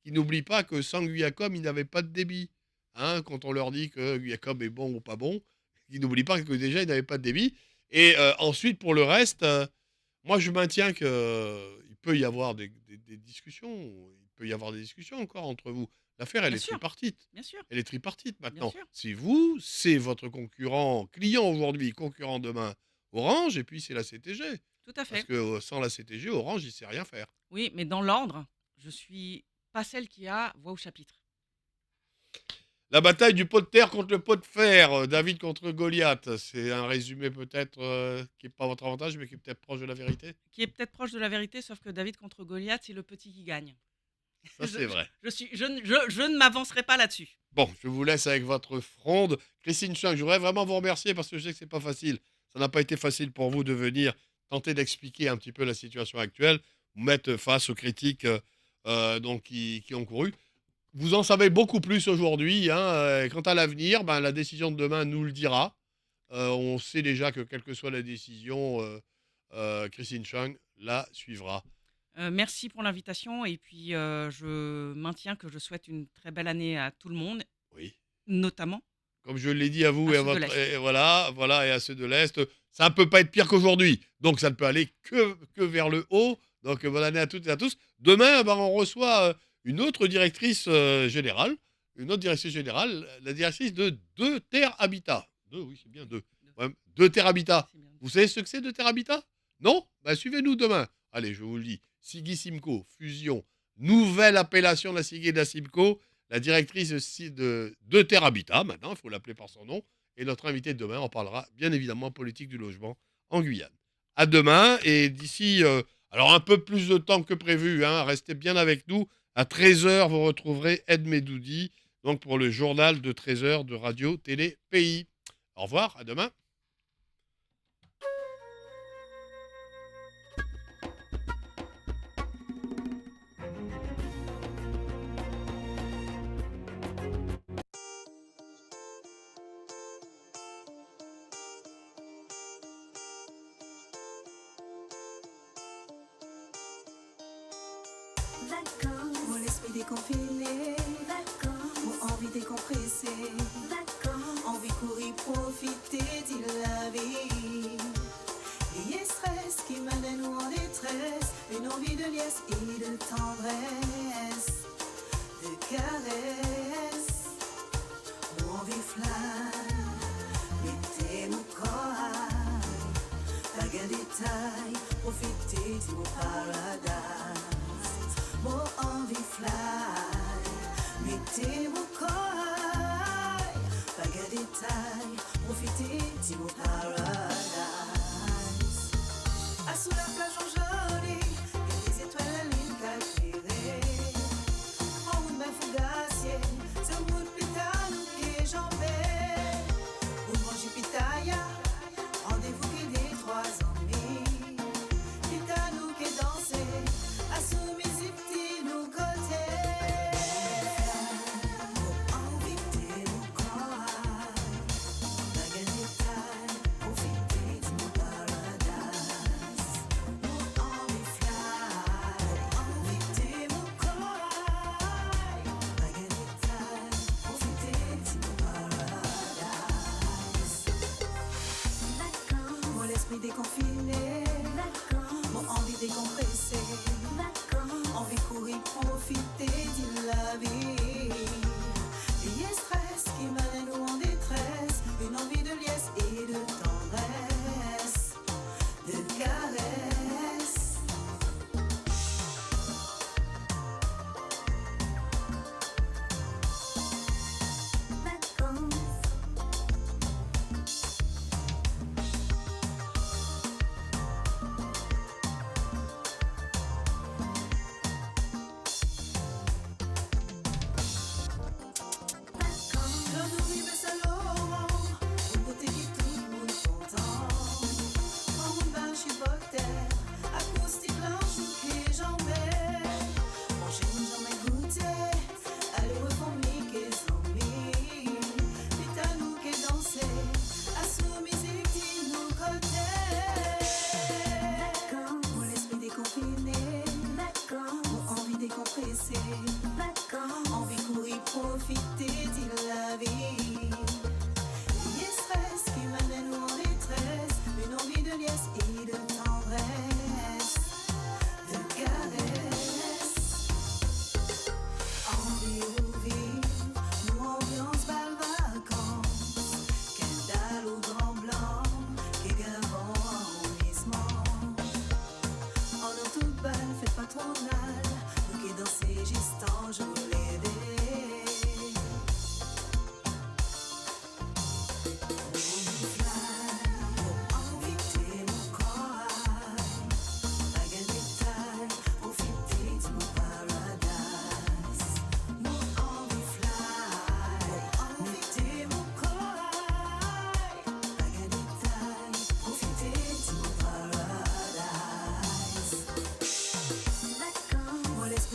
Ils n'oublient pas que sans Guyacom, ils n'avaient pas de débit. Hein, quand on leur dit que Guyacom est bon ou pas bon, ils n'oublient pas que déjà, ils n'avaient pas de débit. Et ensuite, pour le reste, moi, je maintiens qu'il peut y avoir des discussions. Il peut y avoir des discussions encore entre vous. L'affaire, elle Bien est sûr, tripartite. bien sûr, Elle est tripartite bien maintenant. sûr. C'est vous, c'est votre concurrent, client aujourd'hui, concurrent demain, Orange, et puis c'est la CTG. Tout à Parce fait. que sans la CTG, Orange, il ne sait rien faire. Oui, mais dans l'ordre, je suis pas celle qui a voix au chapitre. La bataille du pot de terre contre le pot de fer, David contre Goliath, c'est un résumé peut-être qui n'est pas votre avantage, mais qui est peut-être proche de la vérité. Qui est peut-être proche de la vérité, sauf que David contre Goliath, c'est le petit qui gagne. Ça, c'est vrai. Je ne m'avancerai pas là-dessus. Bon, je vous laisse avec votre fronde. Christine Chang, je voudrais vraiment vous remercier parce que je sais que c'est pas facile. Ça n'a pas été facile pour vous de venir tenter d'expliquer un petit peu la situation actuelle, vous mettre face aux critiques donc qui ont couru. Vous en savez beaucoup plus aujourd'hui. Hein, quant à l'avenir, ben, la décision de demain nous le dira. On sait déjà que quelle que soit la décision, Christine Chang la suivra. Merci pour l'invitation et puis je maintiens que je souhaite une très belle année à tout le monde, Oui. notamment Comme je l'ai dit à vous à et à ceux de votre, l'Est. et voilà, et à ceux de l'Est, ça ne peut pas être pire qu'aujourd'hui. Donc ça ne peut aller que vers le haut. Donc bonne année à toutes et à tous. Demain, ben, on reçoit une autre directrice générale, la directrice de Deux Terres Habitat. Deux, oui, c'est bien deux. Ouais, 2 Terabitas. C'est bien. Vous savez ce que c'est 2 Terabitas? Non? Bah, suivez-nous demain. Allez, je vous le dis. Siggy Simco, fusion, nouvelle appellation de la Siggy et de la Simco. La directrice aussi de 2 Terabitas, maintenant, il faut l'appeler par son nom. Et notre invité de demain, on parlera bien évidemment politique du logement en Guyane. À demain, et d'ici, alors un peu plus de temps que prévu, hein, restez bien avec nous. À 13h, vous retrouverez Ed Medoudi, donc pour le journal de 13h de Radio Télé Pays. Au revoir, à demain. Vacances, mon esprit déconfiné. Vacances, mon envie décompressée. Vacances, envie courir, profiter de la vie. Et stress qui m'amène ou en détresse. Une envie de liesse et de tendresse. De caresse. Mon envie flamme. Mettez mon corps. Pas de détail. Profiter de mon paradis. Mon envie fly, mettez mon corps, pas de détail, profitez de mon paradise. À sous la plage en jolie, il y a des étoiles à l'île calcaire. En route d'un fougassier, c'est un bout de pétale qui j'emmène. Vous mangez pitaya, rendez-vous qui des 3 amis. Pitano qui dansez, à sous mes déconfiné, mon envie décompressée, envie courir, profiter de la vie. Et stress qui m'amène ou en détresse, une envie de liesse et de tendresse, de caresse. Envie courir, profiter de la vie. Et stress qui m'amène ou en détresse, une envie de liesse et de tendresse, de caresse. Envie ou vivre, nous ambiance bal vacances. Quelle dalle au grand blanc, qui gavant en lisement. En un tout bal, faites pas trop mal. Nous qui dansez juste en jour l'été.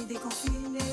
Déconfiné,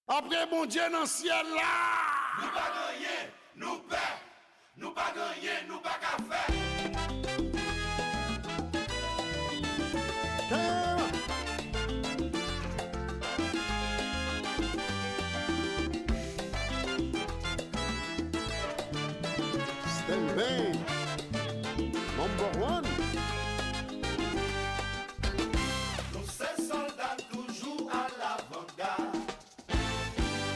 Après bon Dieu dans le ciel là. Nous pas gagner, nous perdre. Nous pas gagner, nous pas qu'à faire. Stand by.